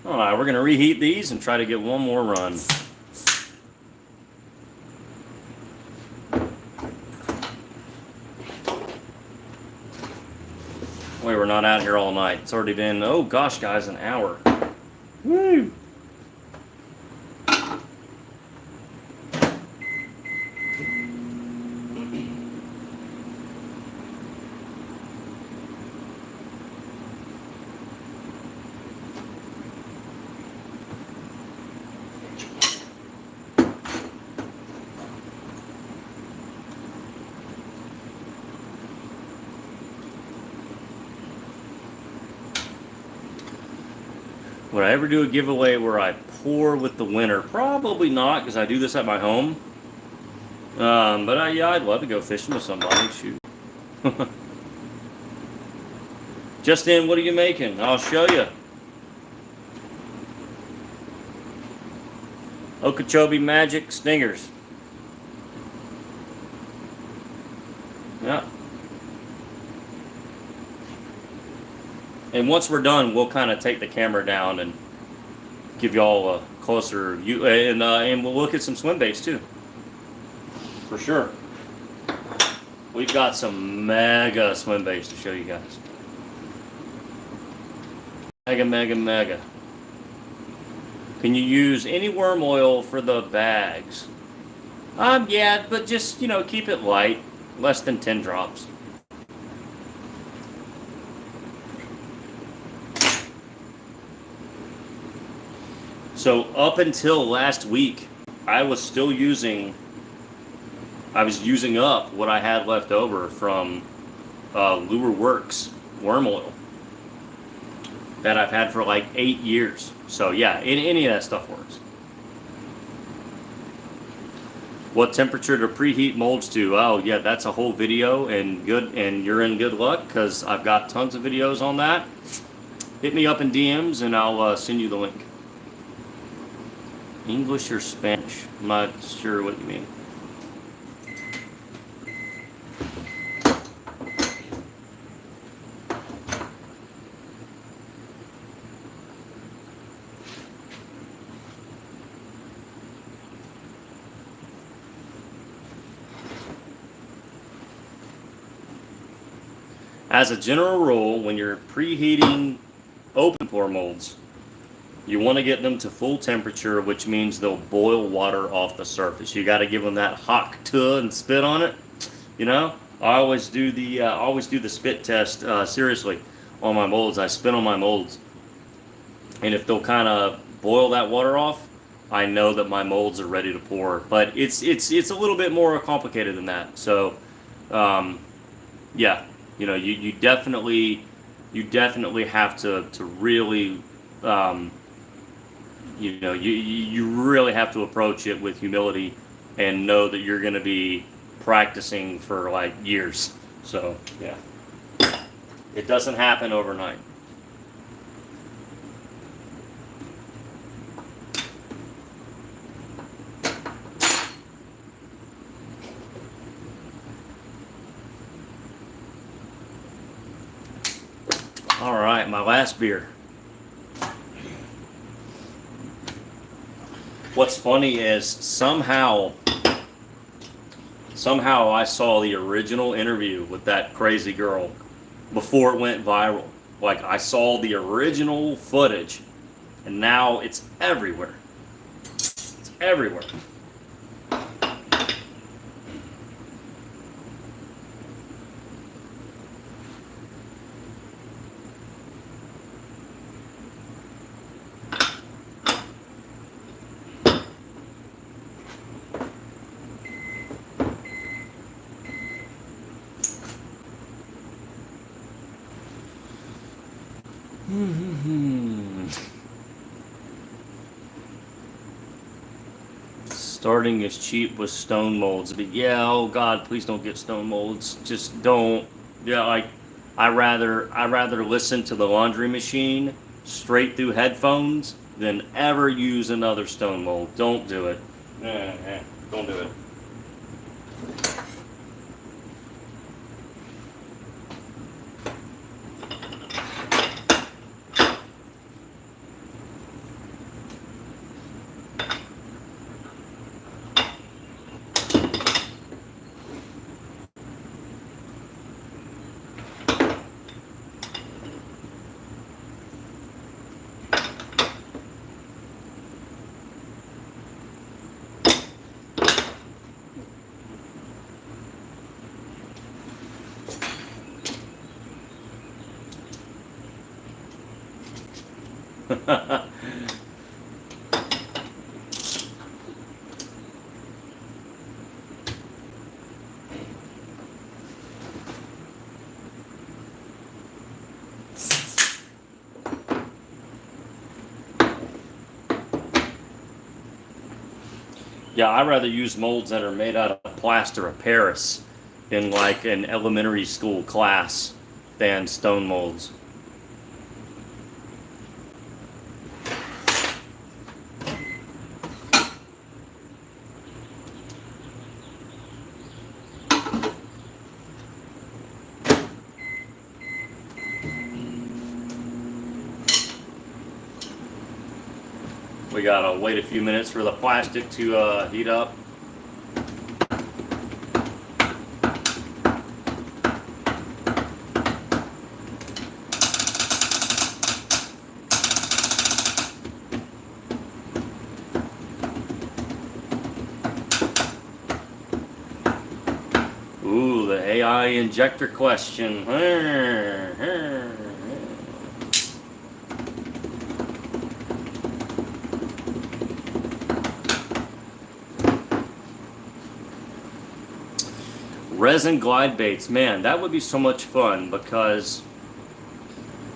Alright, we're going to reheat these and try to get one more run. Wait, we're not out here all night. It's already been, oh gosh guys, an hour. Woo! Would I ever do a giveaway where I pour with the winner? Probably not, because I do this at my home. But yeah, I'd love to go fishing with somebody. Shoot. Justin, what are you making? I'll show you. Okeechobee Magic Stingers. Yeah. And once we're done, we'll kind of take the camera down and give y'all a closer view, and we'll look at some swim baits too, for sure. We've got some mega swim baits to show you guys. Mega, mega, mega. Can you use any worm oil for the bags? Yeah, but just, keep it light, less than 10 drops. So up until last week, I was using up what I had left over from Lure Works worm oil that I've had for like 8 years. So yeah, any of that stuff works. What temperature to preheat molds to? Oh yeah, that's a whole video, and you're in good luck because I've got tons of videos on that. Hit me up in DMs and I'll send you the link. English or Spanish? I'm not sure what you mean. As a general rule, when you're preheating open pore molds, you want to get them to full temperature, which means they'll boil water off the surface. You got to give them that hot tub and spit on it, I always do the spit test seriously on my molds. I spin on my molds, and if they'll kind of boil that water off, I know that my molds are ready to pour. But it's a little bit more complicated than that. So, um, yeah, you definitely have to really, um, you really have to approach it with humility and know that you're going to be practicing for like years. So yeah, it doesn't happen overnight. All right, my last beer. What's funny is somehow I saw the original interview with that crazy girl before it went viral. Like I saw the original footage, and now it's everywhere. It's everywhere. Starting is cheap with stone molds, but yeah, oh God, please don't get stone molds. Just don't. Yeah, like I rather listen to the laundry machine straight through headphones than ever use another stone mold. Don't do it. Don't do it. Yeah, I rather use molds that are made out of plaster of Paris in like an elementary school class than stone molds. We gotta wait a few minutes for the plastic to heat up. Ooh, the AI injector question. Resin glide baits, man, that would be so much fun because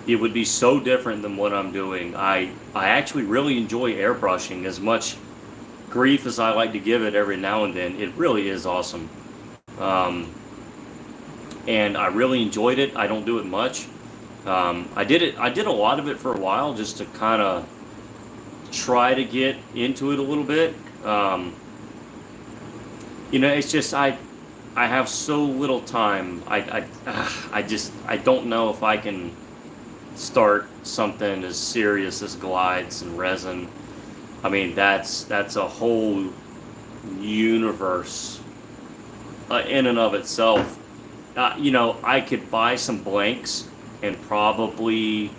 it would be so different than what I'm doing. I actually really enjoy airbrushing as much grief as I like to give it every now and then. It really is awesome. Um, and I really enjoyed it. I don't do it much. I did a lot of it for a while just to kind of try to get into it a little bit. Um, it's just I have so little time. I don't know if I can start something as serious as glides and resin. I mean, that's a whole universe in and of itself. I could buy some blanks and probably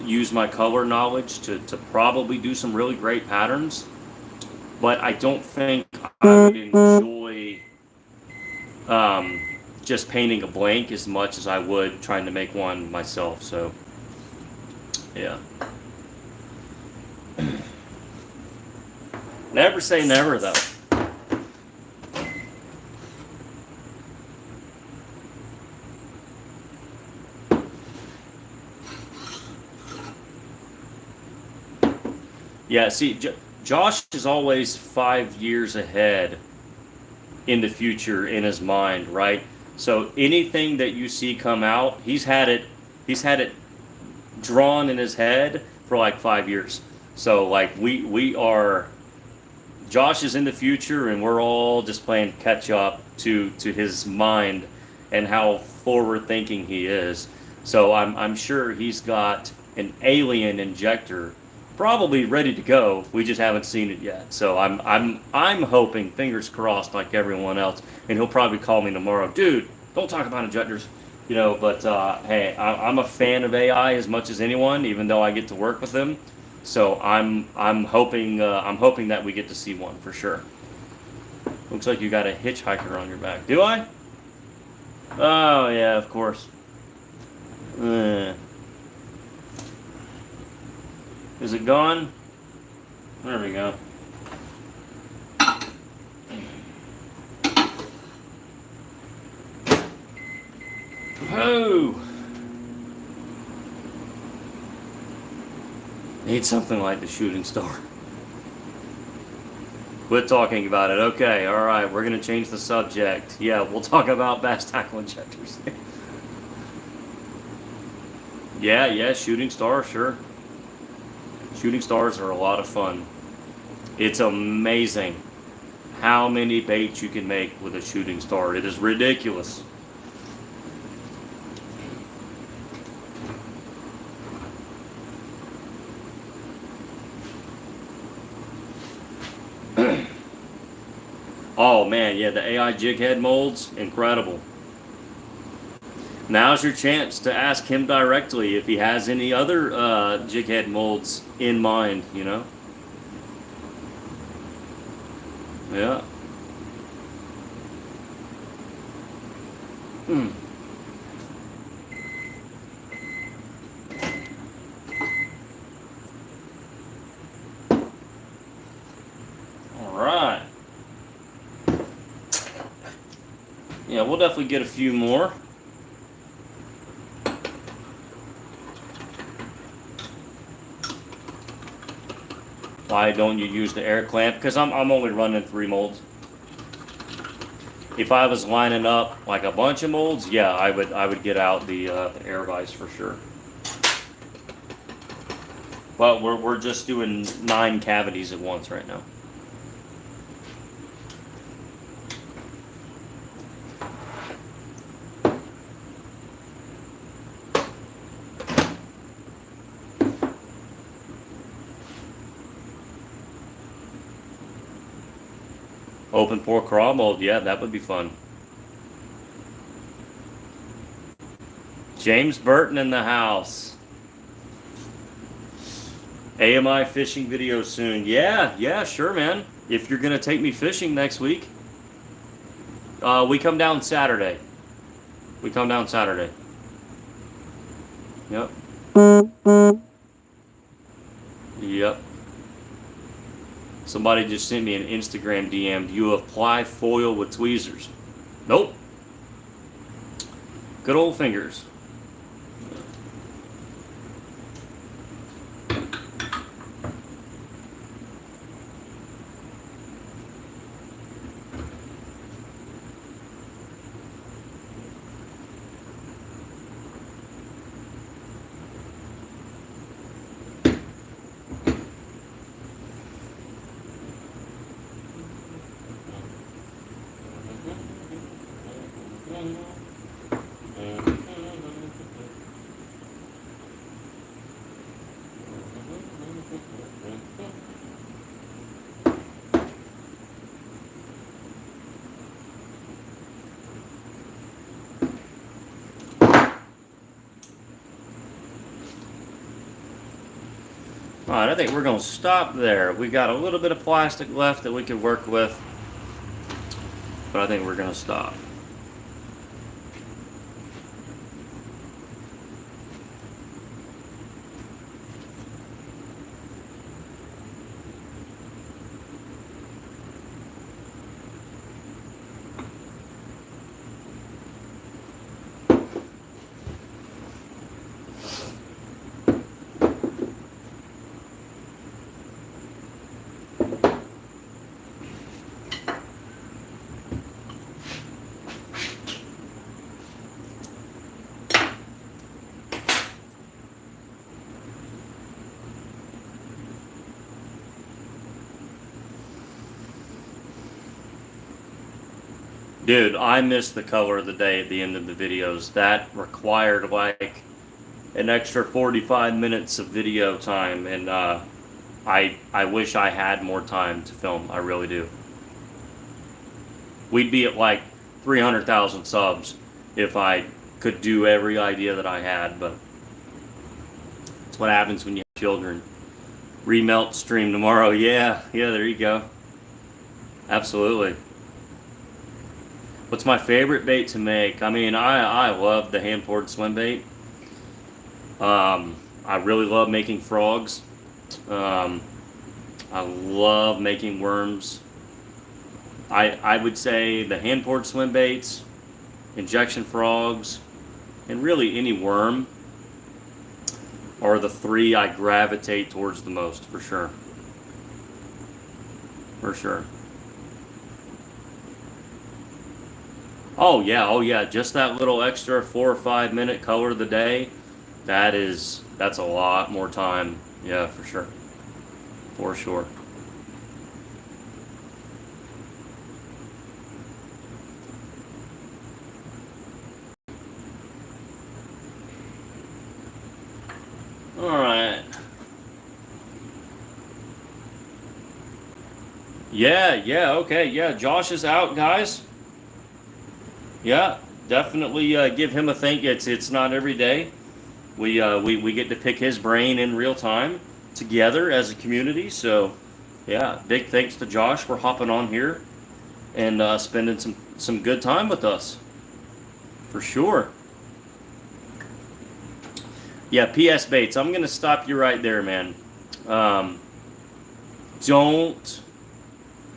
use my color knowledge to probably do some really great patterns, but I don't think I would enjoy um, just painting a blank as much as I would trying to make one myself. So, yeah. Never say never, though. Yeah, see, Josh is always 5 years ahead in the future in his mind, right? So anything that you see come out, he's had it drawn in his head for like 5 years. So like we are, Josh is in the future, and we're all just playing catch up to his mind and how forward thinking he is. So I'm sure he's got an alien injector probably ready to go. We just haven't seen it yet. So I'm hoping, fingers crossed, like everyone else. And he'll probably call me tomorrow, dude. Don't talk about injectors, you know. But hey, I'm a fan of AI as much as anyone, even though I get to work with them. So I'm hoping that we get to see one for sure. Looks like you got a hitchhiker on your back. Do I? Oh yeah, of course. Is it gone? There we go. Oh! Need something like the shooting star. Quit talking about it. Okay, alright, we're going to change the subject. Yeah, we'll talk about bass tackle injectors. Yeah, shooting star, sure. Shooting stars are a lot of fun. It's amazing how many baits you can make with a shooting star. It is ridiculous. Oh man, yeah, the AI jig head molds, incredible. Now's your chance to ask him directly if he has any other jig head molds in mind, you know? Yeah. All right. Yeah, we'll definitely get a few more. Why don't you use the air clamp? Because I'm only running 3 molds. If I was lining up like a bunch of molds, yeah, I would get out the air vise for sure. But we're just doing 9 cavities at once right now. Open pore craw mold, yeah, that would be fun. James Burton in the house. AMI fishing video soon. Yeah, sure, man. If you're gonna take me fishing next week, we come down Saturday. Yep. Yep. Somebody just sent me an Instagram DM. Do you apply foil with tweezers? Nope. Good old fingers. Alright, I think we're going to stop there. We got a little bit of plastic left that we could work with, but I think we're going to stop. Dude, I missed the color of the day at the end of the videos. That required like an extra 45 minutes of video time, and I wish I had more time to film. I really do. We'd be at like 300,000 subs if I could do every idea that I had, but it's what happens when you have children. Remelt stream tomorrow. Yeah, there you go. Absolutely. What's my favorite bait to make? I mean, I love the hand-poured swim bait. I really love making frogs. I love making worms. I would say the hand-poured swim baits, injection frogs, and really any worm are the three I gravitate towards the most, for sure. For sure. Oh yeah, just that little extra 4 or 5 minute color of the day, that's a lot more time. Yeah, for sure. For sure. All right. Yeah, okay. Yeah, Josh is out, guys. Yeah, definitely give him a thank. It's not every day. We get to pick his brain in real time together as a community. So, yeah, big thanks to Josh for hopping on here and spending some good time with us, for sure. Yeah, PS Bates, I'm gonna stop you right there, man. Don't,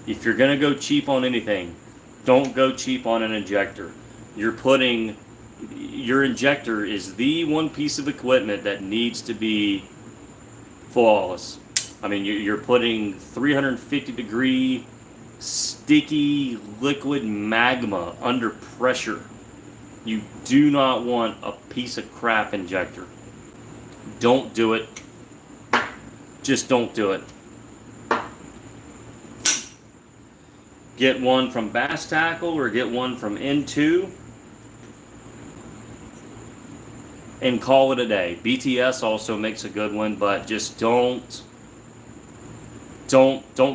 if you're gonna go cheap on anything, don't go cheap on an injector. Your injector is the one piece of equipment that needs to be flawless. I mean, you're putting 350 degree sticky liquid magma under pressure. You do not want a piece of crap injector. Don't do it. Just don't do it. Get one from Bass Tackle or get one from N2 and call it a day. BTS also makes a good one, but just don't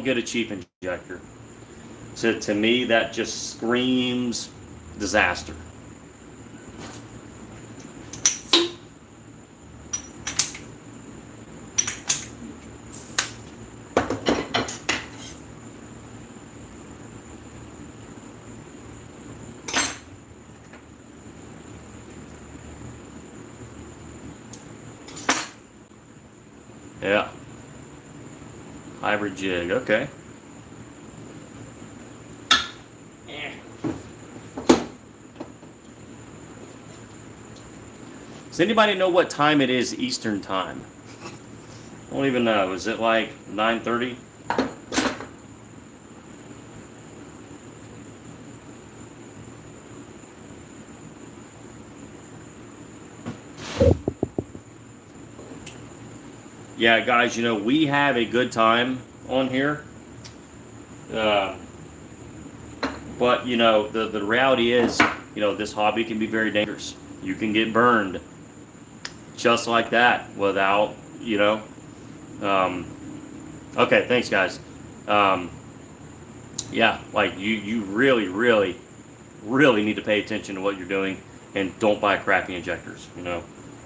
get a cheap injector. To me, that just screams disaster. Yeah. Hybrid jig, okay. Does anybody know what time it is Eastern time? I don't even know. Is it like 9:30? Yeah, guys, we have a good time on here. But, the reality is, this hobby can be very dangerous. You can get burned just like that without, okay, thanks, guys. Yeah, like you really, really, really need to pay attention to what you're doing and don't buy crappy injectors,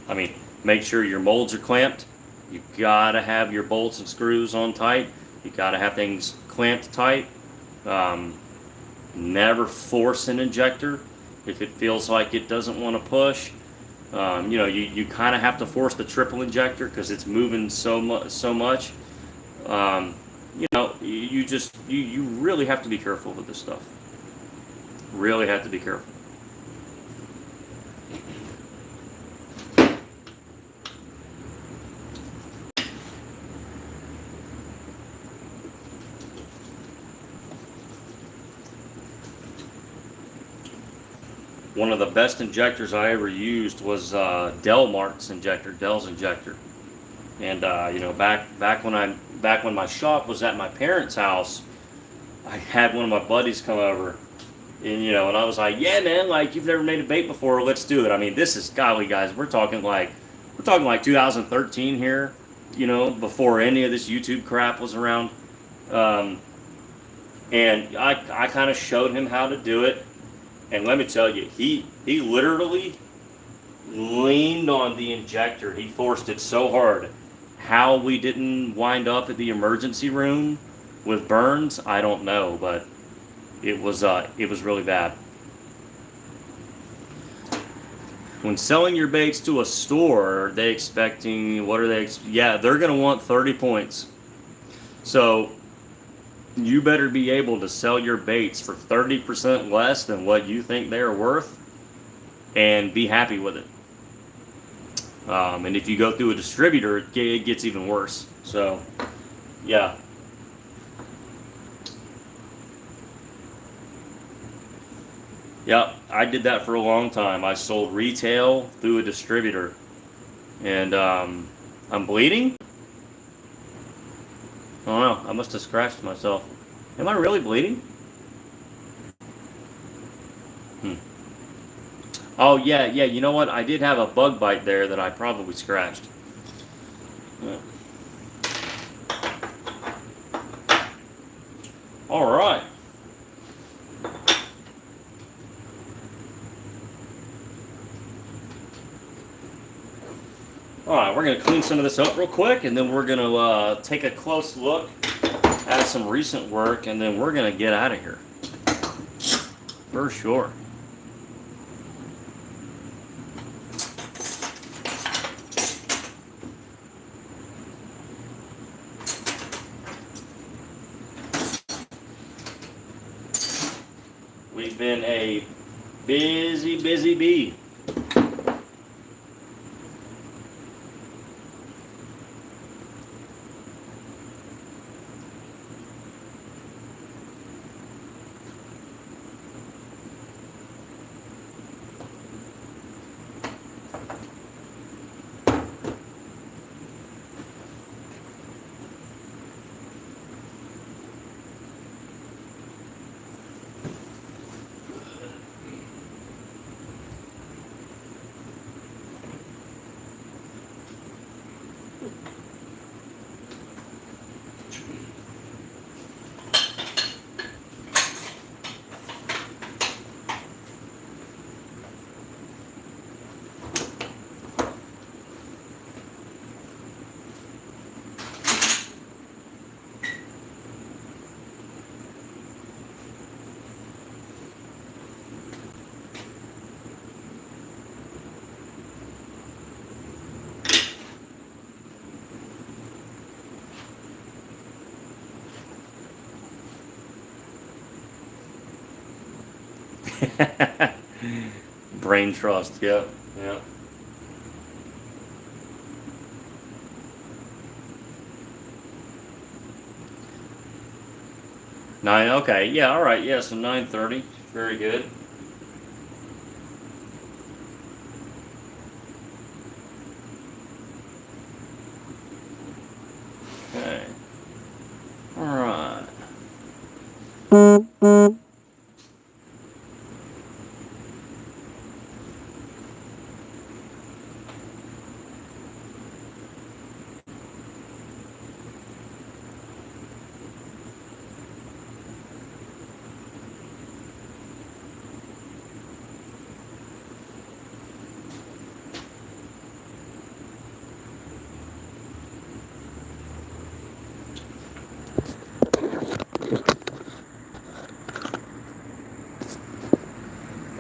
I mean, make sure your molds are clamped. You gotta have your bolts and screws on tight. You gotta have things clamped tight. Never force an injector if it feels like it doesn't want to push. You kind of have to force the triple injector because it's moving so much. You really have to be careful with this stuff. Really have to be careful. One of the best injectors I ever used was Delmart's injector, Dell's injector. And back when my shop was at my parents' house, I had one of my buddies come over, And I was like, yeah, man, like you've never made a bait before, let's do it. I mean, this is golly, guys, we're talking like 2013 here, before any of this YouTube crap was around. Um, and I kind of showed him how to do it, and let me tell you, he literally leaned on the injector. He forced it so hard. How we didn't wind up at the emergency room with burns, I don't know, but it was really bad. When selling your baits to a store, they expecting what are they? Yeah, they're gonna want 30 points. So you better be able to sell your baits for 30% less than what you think they're worth, and be happy with it. And if you go through a distributor, it gets even worse. So, yeah. Yeah, I did that for a long time. I sold retail through a distributor. And I'm bleeding? I don't know. I must have scratched myself. Am I really bleeding? Oh, yeah. You know what? I did have a bug bite there that I probably scratched. Yeah. All right. Alright, we're going to clean some of this up real quick, and then we're going to take a close look at some recent work, and then we're going to get out of here. For sure. We've been a busy bee. Brain trust, yeah. Nine, okay, yeah, all right, yeah, so 9:30, very good. Okay, all right.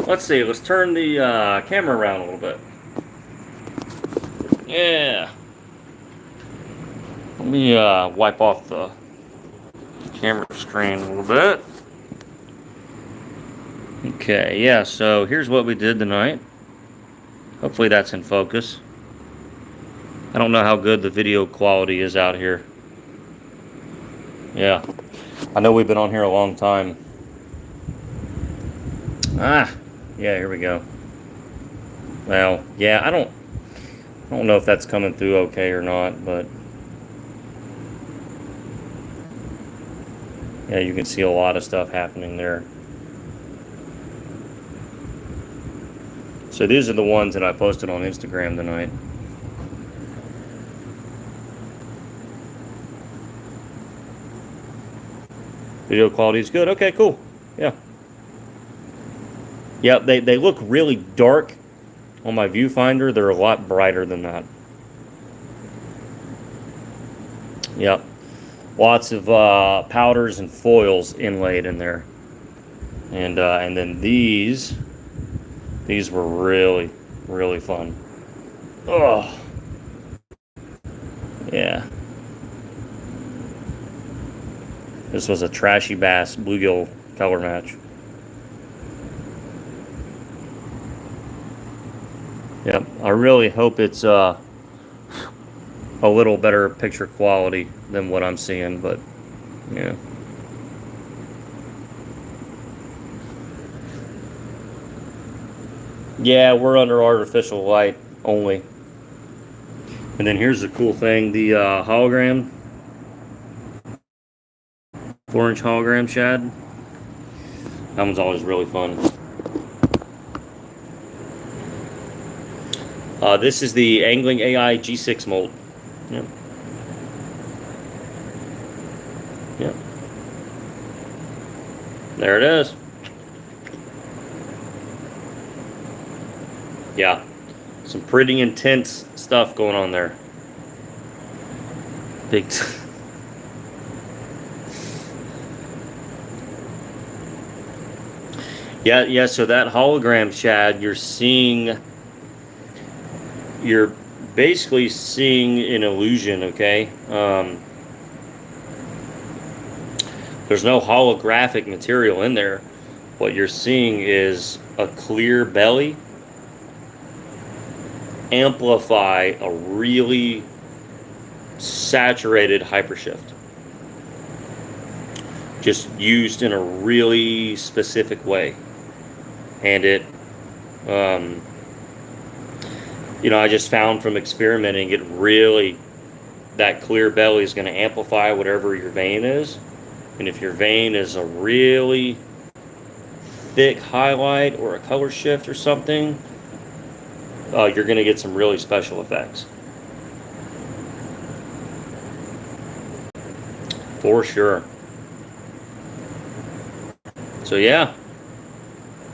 Let's see, let's turn the camera around a little bit. Yeah. Let me wipe off the camera screen a little bit. Okay, yeah, so here's what we did tonight. Hopefully that's in focus. I don't know how good the video quality is out here. Yeah, I know we've been on here a long time. Yeah, here we go. Well, yeah, I don't know if that's coming through okay or not, but yeah, you can see a lot of stuff happening there. So these are the ones that I posted on Instagram tonight. Video quality is good. Okay, cool. Yeah. Yeah, they look really dark on my viewfinder. They're a lot brighter than that. Yep. Lots of powders and foils inlaid in there. And then these were really, really fun. Oh. Yeah. This was a trashy bass bluegill color match. Yep. I really hope it's a little better picture quality than what I'm seeing, but yeah. Yeah, we're under artificial light only. And then here's the cool thing, the hologram, 4-inch hologram shad. That one's always really fun. This is the Angling AI G6 mold. Yep. Yep. There it is. Yeah. Some pretty intense stuff going on there. Big. Yeah, so that hologram shad, you're basically seeing an illusion, okay? There's no holographic material in there. What you're seeing is a clear belly amplify a really saturated hypershift. Just used in a really specific way. And it, I just found from experimenting, that clear belly is going to amplify whatever your vein is. And if your vein is a really thick highlight or a color shift or something, you're going to get some really special effects. For sure. So yeah,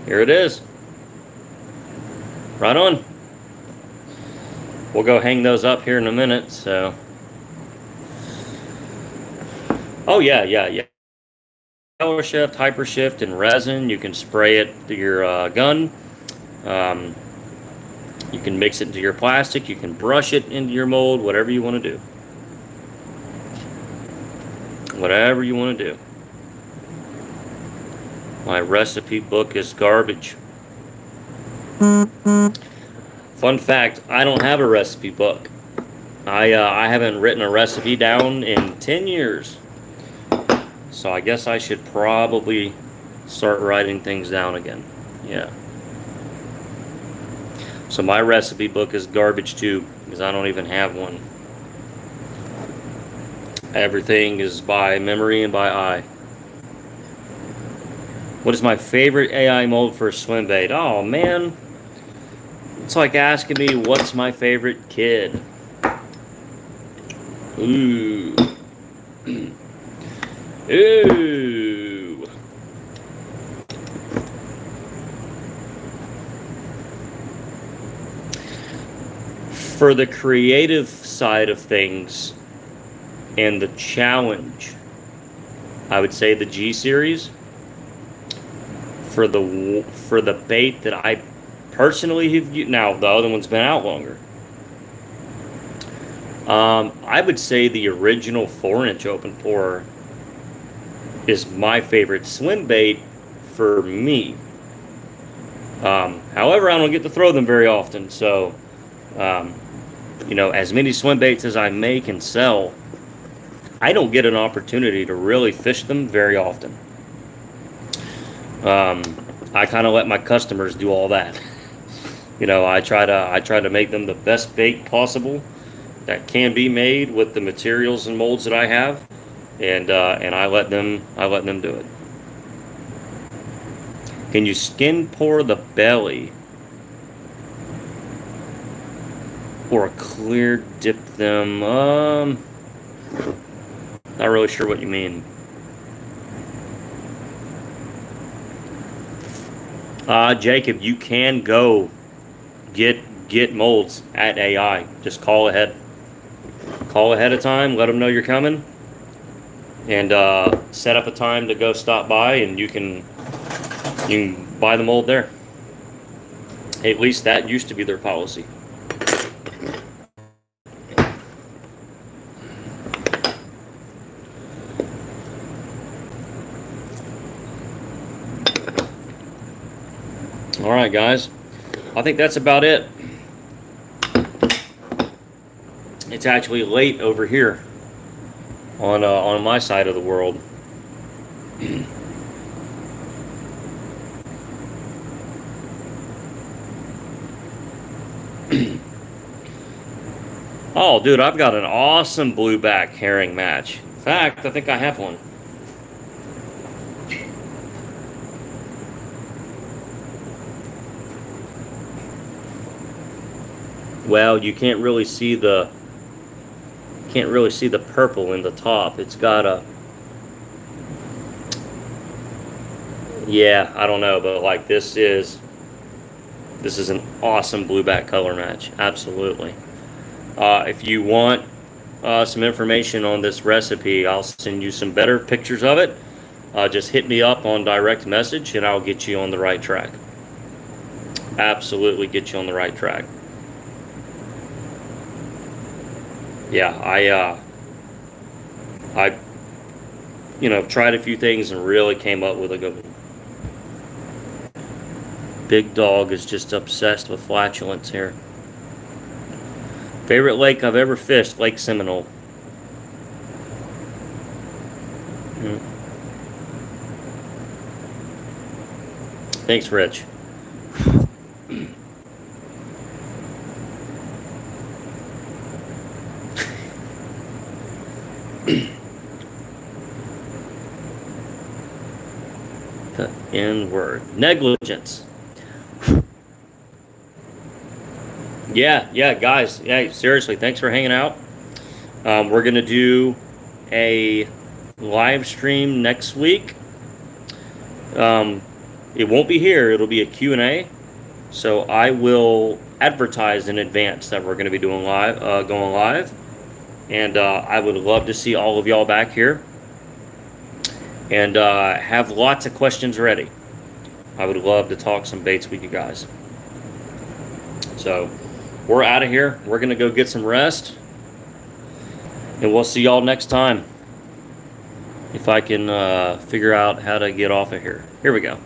here it is. Right on. We'll go hang those up here in a minute. So, oh yeah. Color shift, hyper shift, and resin. You can spray it to your gun. You can mix it into your plastic. You can brush it into your mold. Whatever you want to do. Whatever you want to do. My recipe book is garbage. Fun fact, I don't have a recipe book. I haven't written a recipe down in 10 years. So I guess I should probably start writing things down again. Yeah. So my recipe book is garbage too, because I don't even have one. Everything is by memory and by eye. What is my favorite AI mold for a swim bait? Oh man. It's like asking me what's my favorite kid. Ooh. Ooh. For the creative side of things and the challenge, I would say the G series. For the bait that I personally have used, now the other one's been out longer. I would say the original 4-inch open pour is my favorite swim bait for me. However, I don't get to throw them very often, so as many swim baits as I make and sell, I don't get an opportunity to really fish them very often. I kind of let my customers do all that. I try to make them the best bait possible that can be made with the materials and molds that I have, and I let them do it. Can you skin pour the belly or clear dip them. Not really sure what you mean. Jacob, you can go get molds at AI. Just call ahead. Call ahead of time. Let them know you're coming, and set up a time to go stop by, and you can buy the mold there. At least that used to be their policy. All right, guys. I think that's about it. It's actually late over here on my side of the world. Oh, dude, I've got an awesome blueback herring match. In fact, I think I have one. Well, you can't really see the purple in the top. It's got a, yeah, I don't know, but like this is an awesome blueback color match. Absolutely. If you want some information on this recipe, I'll send you some better pictures of it. Just hit me up on direct message and I'll get you on the right track. Absolutely get you on the right track. Yeah, I tried a few things and really came up with a good one. Big Dog is just obsessed with flatulence here. Favorite lake I've ever fished, Lake Seminole. Thanks, Rich. The N-word. Negligence. Yeah, guys. Yeah, seriously, thanks for hanging out. We're going to do a live stream next week. It won't be here. It'll be a Q&A. So I will advertise in advance that we're going to be doing going live. And I would love to see all of y'all back here. And have lots of questions ready. I would love to talk some baits with you guys. So we're out of here. We're going to go get some rest. And we'll see y'all next time. If I can figure out how to get off of here. Here we go.